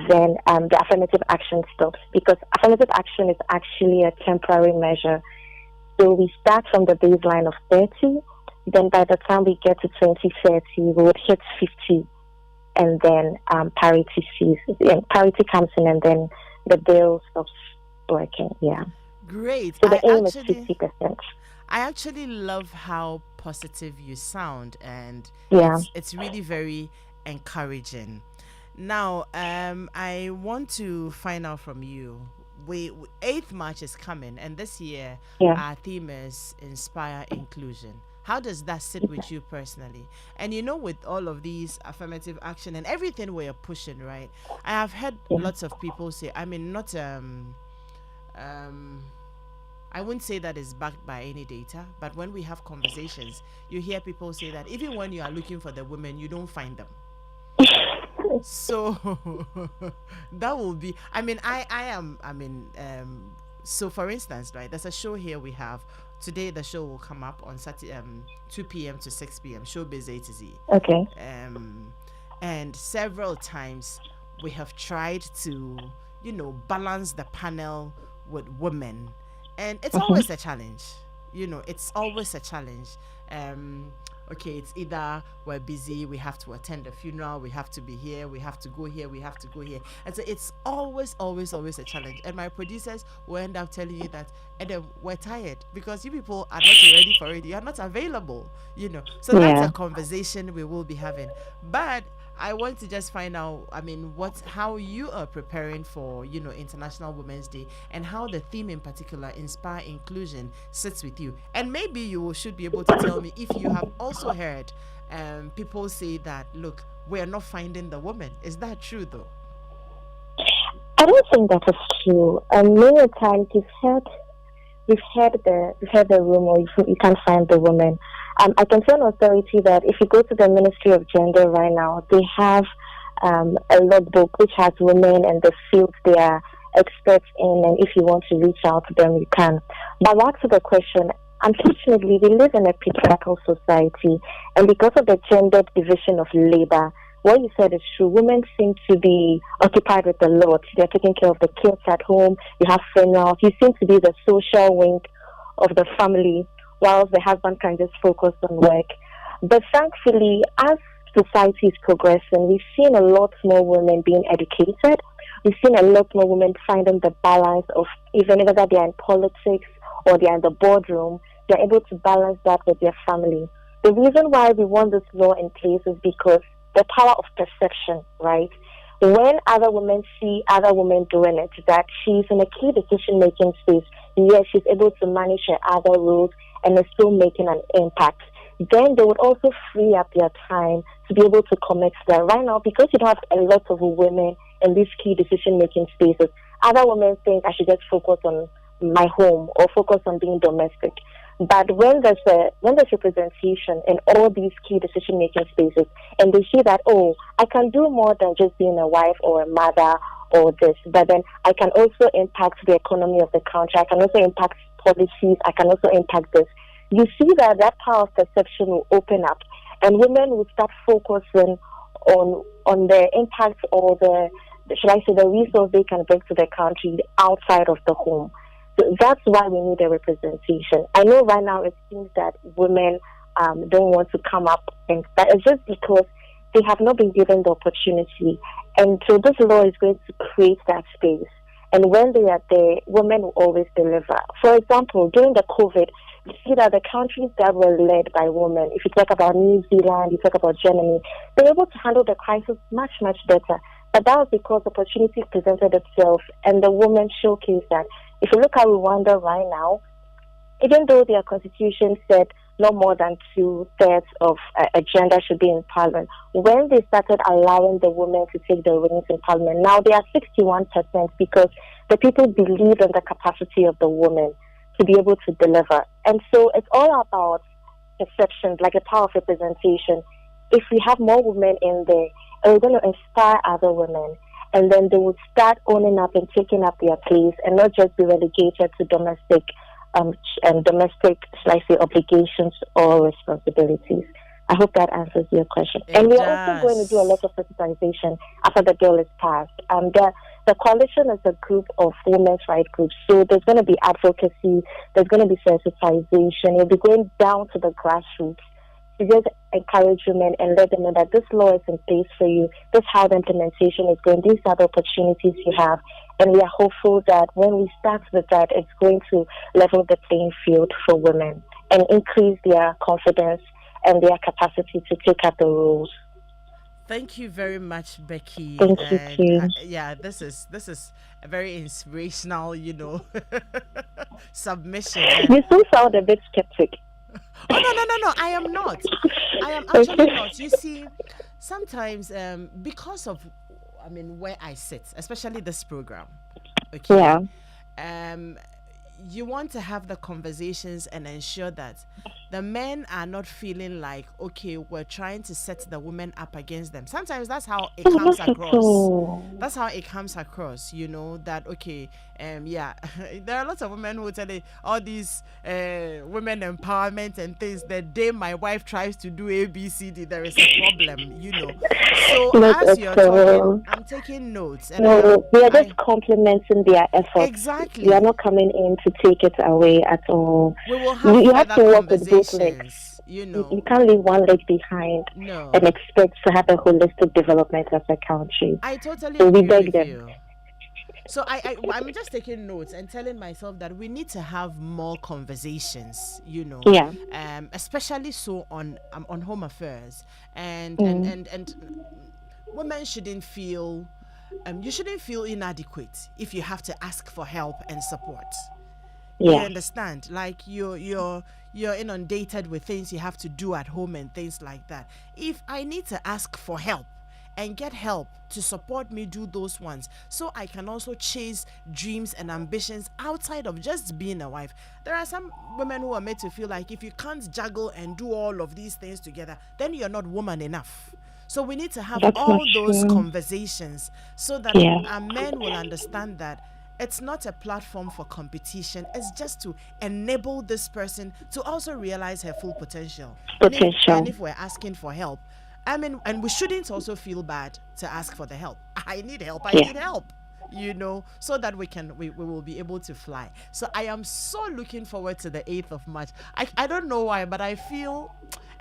then the affirmative action stops, because affirmative action is actually a temporary measure. So we start from the baseline of 30, then by the time we get to 2030, we would hit 50, and then parity ceases. Parity comes in, and then the bill stops working. Yeah. Great. So the aim is 50%. I actually love how positive you sound, and Yeah. it's really very encouraging. Now, I want to find out from you. 8th March is coming, and this year our theme is Inspire Inclusion. How does that sit with you personally? And with all of these affirmative action and everything we're pushing, right? I have heard Yeah. lots of people say, I mean, not um I wouldn't say that is backed by any data, but when we have conversations, you hear people say that even when you are looking for the women, you don't find them. So that will be, I mean, I am, I mean, so for instance, right, there's a show here we have today. The show will come up on Saturday, 2 p.m. to 6 p.m. Showbiz A to Z. Okay. um and several times we have tried to balance the panel with women, and it's Mhm. always a challenge. It's always a challenge. um okay, it's either we're busy, we have to attend the funeral, we have to be here, we have to go here, we have to go here, and so it's always a challenge. And my producers will end up telling you that, and then we're tired because you people are not ready for it, you are not available. So that's Yeah. a conversation we will be having. But I want to just find out, I mean, how you are preparing for, International Women's Day, and how the theme in particular, inspire inclusion, sits with you. And maybe you should be able to tell me if you have also heard people say that, look, we're not finding the woman. Is that true though? I don't think that is true. Many times we've heard the rumor you can't find the woman. I can tell an authority that if you go to the Ministry of Gender right now, they have a logbook which has women and the fields they are experts in, and if you want to reach out to them, you can. But back to the question, unfortunately, we live in a patriarchal society, and because of the gender division of labor, what you said is true. Women seem to be occupied with a lot. They're taking care of the kids at home. You have funerals. You seem to be the social wing of the family, whilst the husband can just focus on work. But thankfully, as society is progressing, we've seen a lot more women being educated. We've seen a lot more women finding the balance of, even whether they're in politics or they're in the boardroom, they're able to balance that with their family. The reason why we want this law in place is because the power of perception, right? When other women see other women doing it, that she's in a key decision making space, yes, she's able to manage her other roles and is still making an impact. Then they would also free up their time to be able to commit to that. Right now, because you don't have a lot of women in these key decision making spaces, other women think I should just focus on my home or focus on being domestic. But when there's representation in all these key decision making spaces, and they see that, oh, I can do more than just being a wife or a mother or this, but then I can also impact the economy of the country. I can also impact policies. I can also impact this. You see that power of perception will open up, and women will start focusing on the impact or should I say, the resource they can bring to the country outside of the home. So that's why we need a representation. I know right now it seems that women don't want to come up, and that is just because they have not been given the opportunity. And so this law is going to create that space. And when they are there, women will always deliver. For example, during the COVID, you see that the countries that were led by women, if you talk about New Zealand, you talk about Germany, they were able to handle the crisis much, much better. But that was because opportunity presented itself and the women showcased that. If you look at Rwanda right now, even though their constitution said no more than 2/3 of a gender should be in parliament, when they started allowing the women to take the reins in parliament, now they are 61% because the people believe in the capacity of the woman to be able to deliver. And so it's all about perceptions, like a power of representation. If we have more women in there, we're going to inspire other women, and then they would start owning up and taking up their place and not just be relegated to domestic and domestic, should I say, obligations or responsibilities. I hope that answers your question. It And we're also going to do a lot does. of sensitization after the bill is passed. The coalition is a group of women's rights groups, so there's going to be advocacy, there's going to be sensitization. You'll be going down to the grassroots to just encourage women and let them know that this law is in place for you. This is how the implementation is going. These are the opportunities you have. And we are hopeful that when we start with that, it's going to level the playing field for women and increase their confidence and their capacity to take up the roles. Thank you very much, Becky. Thank you, And too. yeah, this is a very inspirational, submission. And You still sound a bit skeptic. Oh no, no, no, no! I am not. I am actually Okay. not. You see, sometimes because of, I mean, where I sit, especially this program, okay, Yeah. um, you want to have the conversations and ensure that the men are not feeling like, okay, we're trying to set the women up against them. Sometimes that's how it Oh, comes not at across. all. That's how it comes across, that okay, yeah, there are lots of women who tell you all these women empowerment and things. The day my wife tries to do ABCD, there is a problem. So Not as at you're talking, all. I'm taking notes, and No, we are just I complimenting their efforts. We are exactly. not coming in to take it away at all. We will have You have further to work with both legs. conversations, You can't leave one leg behind and No, expect to have a holistic development as a country. I totally So we agree beg with them. you. So I'm just taking notes and telling myself that we need to have more conversations, Yeah. especially so on home affairs, and and Mm. and and women shouldn't feel, you shouldn't feel inadequate if you have to ask for help and support. You Yeah. understand, like you're inundated with things you have to do at home and things like that. If I need to ask for help and get help to support me do those ones, so I can also chase dreams and ambitions outside of just being a wife. There are some women who are made to feel like if you can't juggle and do all of these things together, then you're not woman enough. So we need to have That's not all those true. conversations so that Yeah. our men will understand that it's not a platform for competition. It's just to enable this person to also realize her full potential. And if Potential. we're asking for help, I mean, and we shouldn't also feel bad to ask for the help. I need help. I Yeah. need help. So that we will be able to fly. So I am so looking forward to the 8th of March. I don't know why, but I feel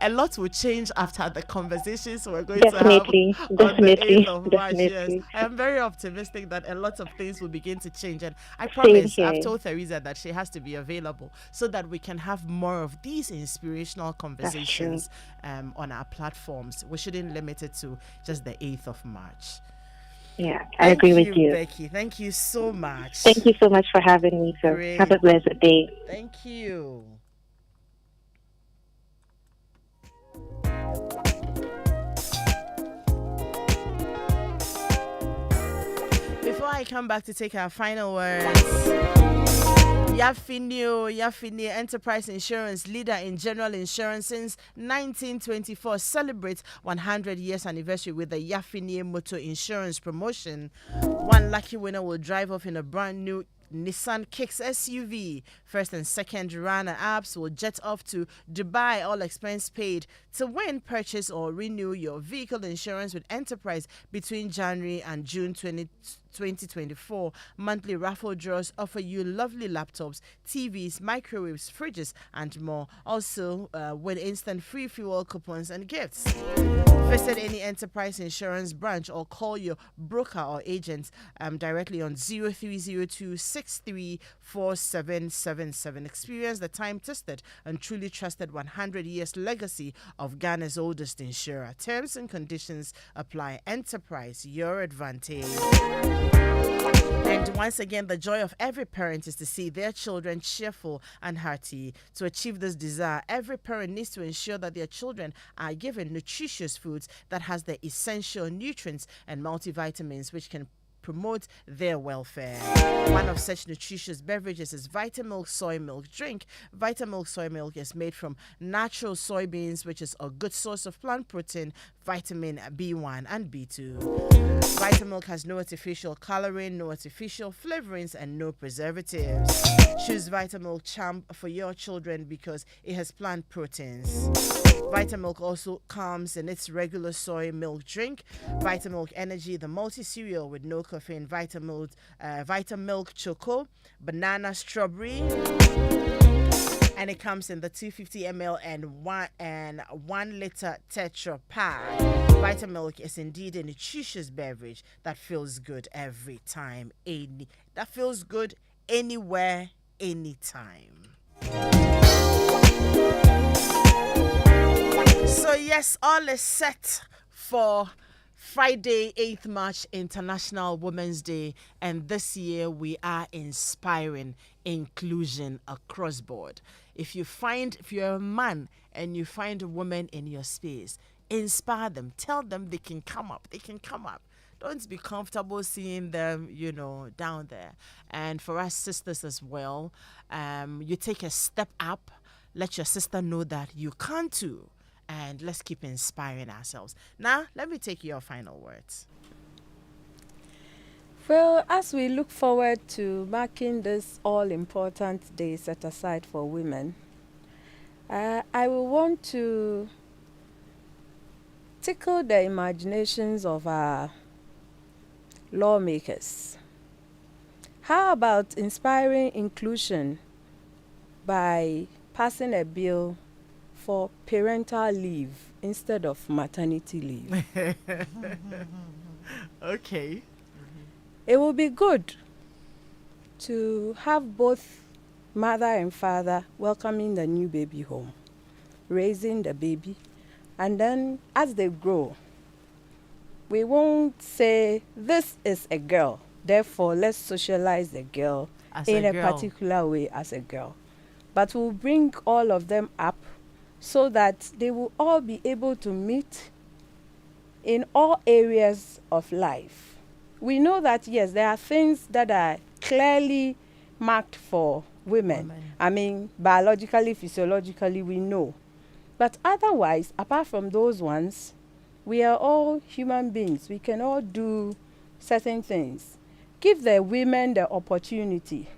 a lot will change after the conversations we're going to have Definitely. on the 8th Definitely. of March. Yes, Definitely. I am very optimistic that a lot of things will begin to change. And I Same promise, I've here. told Theresa that she has to be available so that we can have more of these inspirational That's true. conversations on our platforms. We shouldn't limit it to just the 8th of March. Yeah, I agree Thank with you, you. Becky. Thank you so much. Thank you so much for having me, sir. Have Great. a blessed day. Thank you. Before I come back to take our final words, Yafini Enterprise Insurance, leader in general insurance since 1924, celebrates 100 years anniversary with the Yafini Motor Insurance promotion. One lucky winner will drive off in a brand new Nissan Kicks SUV. First and second runner-ups will jet off to Dubai, all expense paid. To win, purchase or renew your vehicle insurance with Enterprise between January and June 2024. Monthly raffle draws offer you lovely laptops, TVs, microwaves, fridges, and more. Also, with instant free fuel coupons and gifts. Visit any Enterprise Insurance branch or call your broker or agent directly on 0302 634777. Experience the time-tested and truly trusted 100 years legacy of Ghana's oldest insurer. Terms and conditions apply. Enterprise, your advantage. And once again, the joy of every parent is to see their children cheerful and hearty. To achieve this desire, every parent needs to ensure that their children are given nutritious foods that has the essential nutrients and multivitamins which can promote their welfare. One of such nutritious beverages is Vitamilk soy milk drink. Vitamilk soy milk is made from natural soybeans, which is a good source of plant protein, vitamin B1 and B2. Vitamilk has no artificial coloring, no artificial flavorings, and no preservatives. Choose Vitamilk Champ for your children because it has plant proteins. Vitamilk also comes in its regular soy milk drink. Vitamilk Energy, the multi-cereal with no caffeine. Vitamilk Choco, banana strawberry. And it comes in the 250 ml and 1 liter Tetra pack. Vitamilk is indeed a nutritious beverage that feels good every time. That feels good anywhere, anytime. So yes, all is set for Friday, 8th March, International Women's Day, and this year we are inspiring inclusion across board. If you're a man and you find a woman in your space, inspire them. Tell them they can come up. They can come up. Don't be comfortable seeing them, down there. And for us sisters as well, you take a step up. Let your sister know that you can too. And let's keep inspiring ourselves. Now, let me take your final words. Well, as we look forward to marking this all-important day set aside for women, I will want to tickle the imaginations of our lawmakers. How about inspiring inclusion by passing a bill for parental leave instead of maternity leave? Okay. It will be good to have both mother and father welcoming the new baby home, raising the baby, and then as they grow, we won't say this is a girl, therefore let's socialize the girl As in a girl. particular way as a girl. But we'll bring all of them up so that they will all be able to meet in all areas of life. We know that, yes, there are things that are clearly marked for women. I mean, biologically, physiologically, we know. But otherwise, apart from those ones, we are all human beings. We can all do certain things. Give the women the opportunity.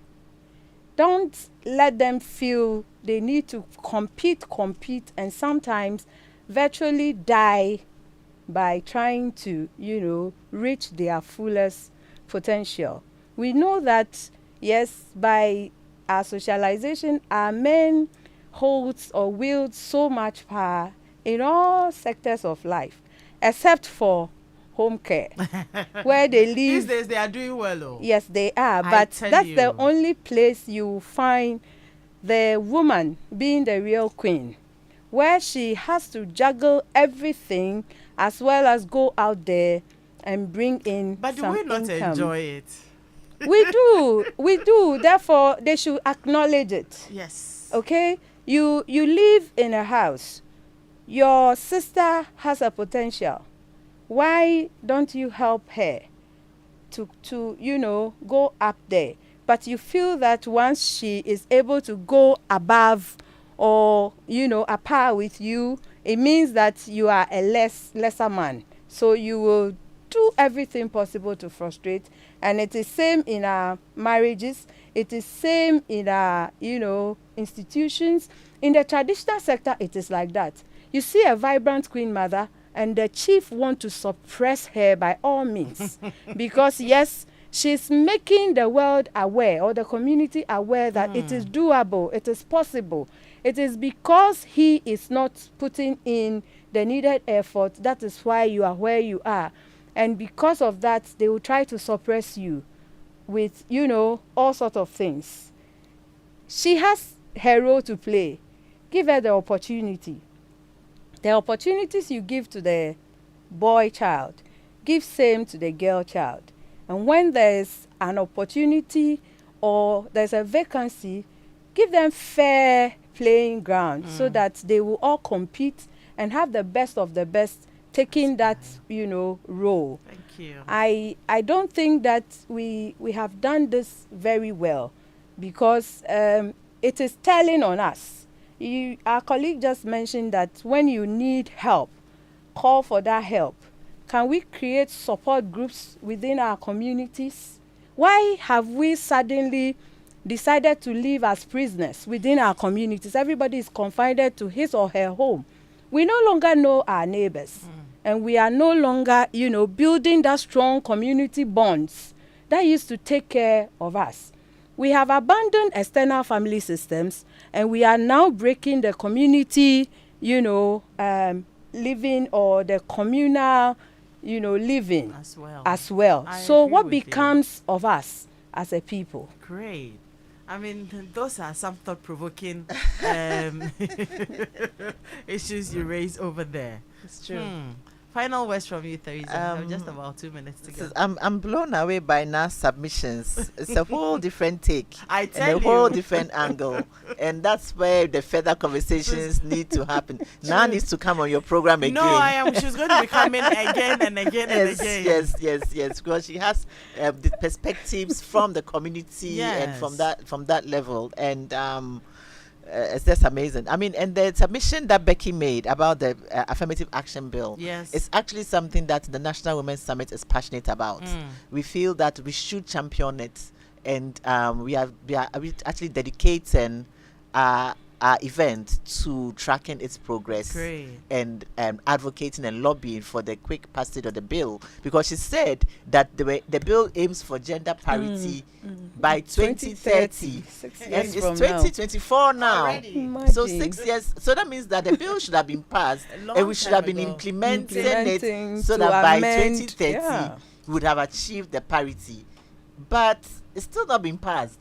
Don't let them feel they need to compete, and sometimes virtually die by trying to, reach their fullest potential. We know that, yes, by our socialization, our men holds or wields so much power in all sectors of life, except for home care, where they live. These days they are doing well, oh. Yes, they are, I but tell that's you. the only place you find the woman being the real queen, where she has to juggle everything as well as go out there and bring in But do some we not income. enjoy it? We do. Therefore, they should acknowledge it. Yes. Okay? You live in a house. Your sister has a potential. Why don't you help her to go up there? But you feel that once she is able to go above or, a par with you, it means that you are a lesser man. So you will do everything possible to frustrate. And it is same in our marriages. It is same in our, institutions. In the traditional sector, it is like that. You see a vibrant queen mother, and the chief want to suppress her by all means. Because, yes, she's making the world aware or the community aware that it is doable, it is possible. It is because he is not putting in the needed effort, that is why you are where you are. And because of that, they will try to suppress you with, all sorts of things. She has her role to play. Give her the opportunity. The opportunities you give to the boy child, give same to the girl child. And when there's an opportunity or there's a vacancy, give them fair playing ground so that they will all compete and have the best of the best taking that, role. Thank you. I don't think that we have done this very well because it is telling on us. Our colleague just mentioned that when you need help, call for that help. Can we create support groups within our communities? Why have we suddenly decided to live as prisoners within our communities? Everybody is confined to his or her home. We no longer know our neighbors. And we are no longer, building that strong community bonds that used to take care of us. We have abandoned external family systems, and we are now breaking the community, living or the communal, living as well. So what becomes of us as a people? Great. I mean, those are some thought-provoking issues you raise over there. It's true. Final words from you, Theresa. We have just Um, about 2 minutes to go. I'm blown away by now submissions. It's a whole different take I and tell a whole you. different angle, and that's where the further conversations need to happen. Now needs to come on your program again. No, I am. She's going to be coming again and again and Yes, again. yes, because she has the perspectives from the community and from Yes. that level, and it's just amazing. I mean, and the submission that Becky made about the affirmative action bill, Yes. it's actually something that the National Women's Summit is passionate about. We feel that we should champion it, and we actually dedicating our event to tracking its progress Great. and advocating and lobbying for the quick passage of the bill, because she said that the bill aims for gender parity by 2030. 6 And years it's from 2024 now. Already. So Imagine. 6 years. So that means that the bill should have been passed A long and we should time have been ago. implementing Implementing it so to that by amend, 2030 yeah. we would have achieved the parity. But it's still not been passed.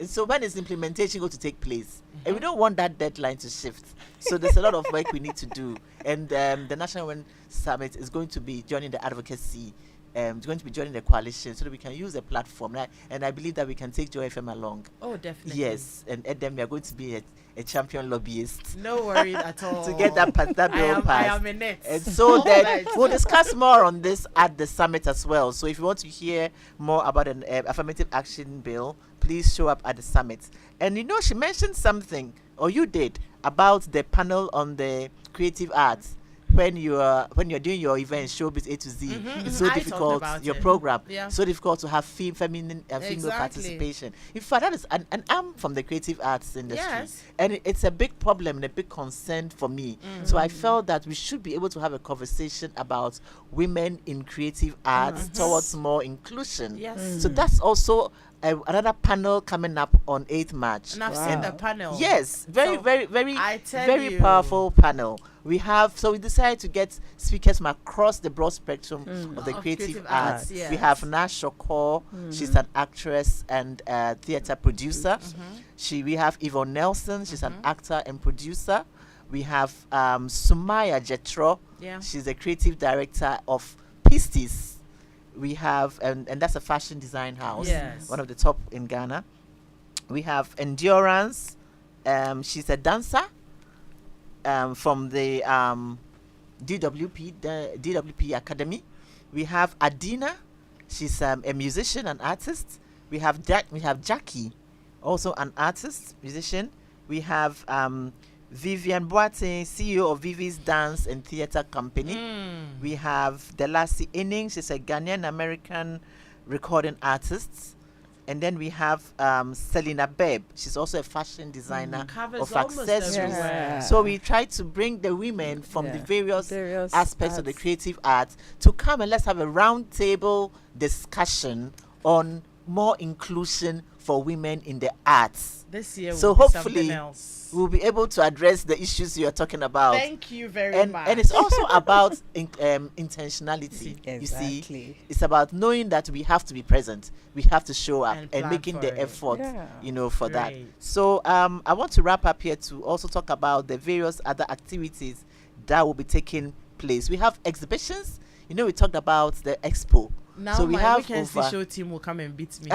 And so when is implementation going to take place? And we don't want that deadline to shift. So there's a lot of work we need to do. And the National Women Summit is going to be joining the advocacy. It's going to be joining the coalition so that we can use the platform. And I believe that we can take Joy FM along. Oh, definitely. Yes, and then we are going to be a champion lobbyist No worries at all. to get that bill I passed. am in it. And so then Right. we'll discuss more on this at the summit as well. So if you want to hear more about an affirmative action bill, please show up at the summit. And she mentioned something, or you did, about the panel on the creative arts. When you're doing your event, Showbiz A to Z, it's so I talked difficult. about Your it. program, Yeah. so difficult to have feminine and female Exactly. participation. In fact, that is, and I'm from the creative arts industry, Yes. and it's a big problem and a big concern for me. So I felt that we should be able to have a conversation about women in creative arts towards more inclusion. Yes. So that's also another panel coming up on 8th March. And I've Wow. seen the panel. Yes, very, So, very, very, I tell very you. powerful panel. We decided to get speakers from across the broad spectrum of the Of creative creative arts. arts, We yes. have Nash Shoko, she's an actress and theater producer. We have Yvonne Nelson, she's an actor and producer. We have Sumaya Jetro, Yeah. she's the creative director of Pistis. We have, and that's a fashion design house, Yes. one of the top in Ghana. We have Endurance, she's a dancer from the DWP Academy. We have Adina, she's a musician and artist. We have Jackie, also an artist, musician. We have Vivian Boate, CEO of Vivi's Dance and Theatre Company. We have Delasi Inning, she's a Ghanaian American recording artist. And then we have Selena Bebb, she's also a fashion designer Covers of almost accessories. everywhere. So we try to bring the women from the Yeah. various Various aspects of the arts. creative arts to come and let's have a round table discussion on more inclusion for women in the arts. This year So will be hopefully something else. We'll be able to address the issues you're talking about. Thank you very and much. and it's also about intentionality. You see, Exactly. it's about knowing that we have to be present, we have to show up, And and plan making for the it. effort, Yeah. for that. Great. So I want to wrap up here to also talk about the various other activities that will be taking place. We have exhibitions. We talked about the expo. Now so we my have weekend over, show team will come and beat me.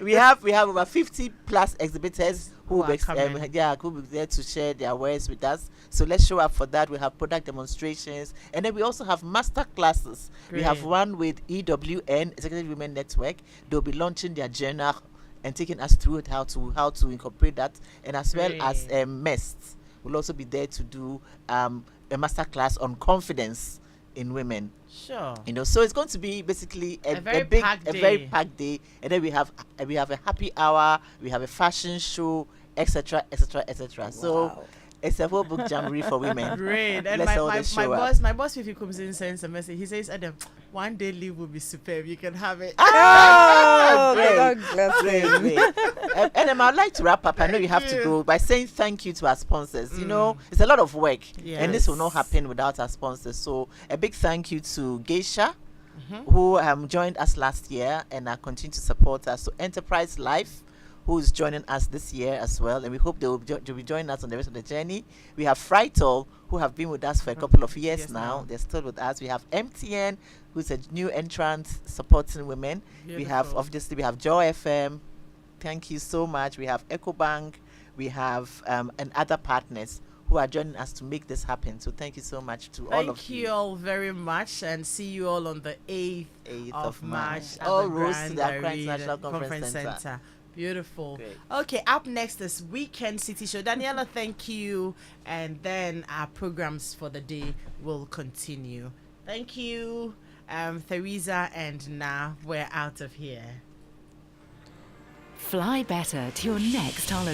we have over 50 plus exhibitors who Who will are coming. who will be there to share their wares with us. So let's show up for that. We have product demonstrations, and then we also have master classes. We have Great. one with EWN, Executive Women Network. They'll be launching their journal and taking us through it, how to incorporate that, and as well as Great. MEST will also be there to do a master class on confidence in women. Sure. So it's going to be basically A very very packed day. packed day, and then we have a happy hour, we have a fashion show, etc., etc., etc. So Wow. it's a whole book jamboree for women. Great. And Let's all just my show up. boss Fifi comes in, sends a message. He says, Adam, one day leave will be superb. You can have it. Oh, Great. God bless Great, him. great. And I'd like to wrap up. I know you have to you. go by saying thank you to our sponsors. It's a lot of work, and this will not Yes. happen without our sponsors. So a big thank you to Geisha, who joined us last year and continue to support us. So Enterprise Life, who's joining us this year as well, and we hope they'll be joining us on the rest of the journey. We have Frital, who have been with us for a couple of years Yes, now. now. They're still with us. We have MTN, who's a new entrant supporting women. We have, Beautiful. obviously, we have Joy FM. Thank you so much. We have EcoBank. We have and other partners who are joining us to make this happen. So thank you so much to all of Thank you all very much, and see you all on the 8th 8th of March at All the roads to Grand the Accra Arena International Conference Center. Beautiful. Great. Okay, up next is Weekend City Show. Daniela, thank you. And then our programs for the day will continue. Thank you, Theresa, and now we're out of here. Fly better to your next holiday.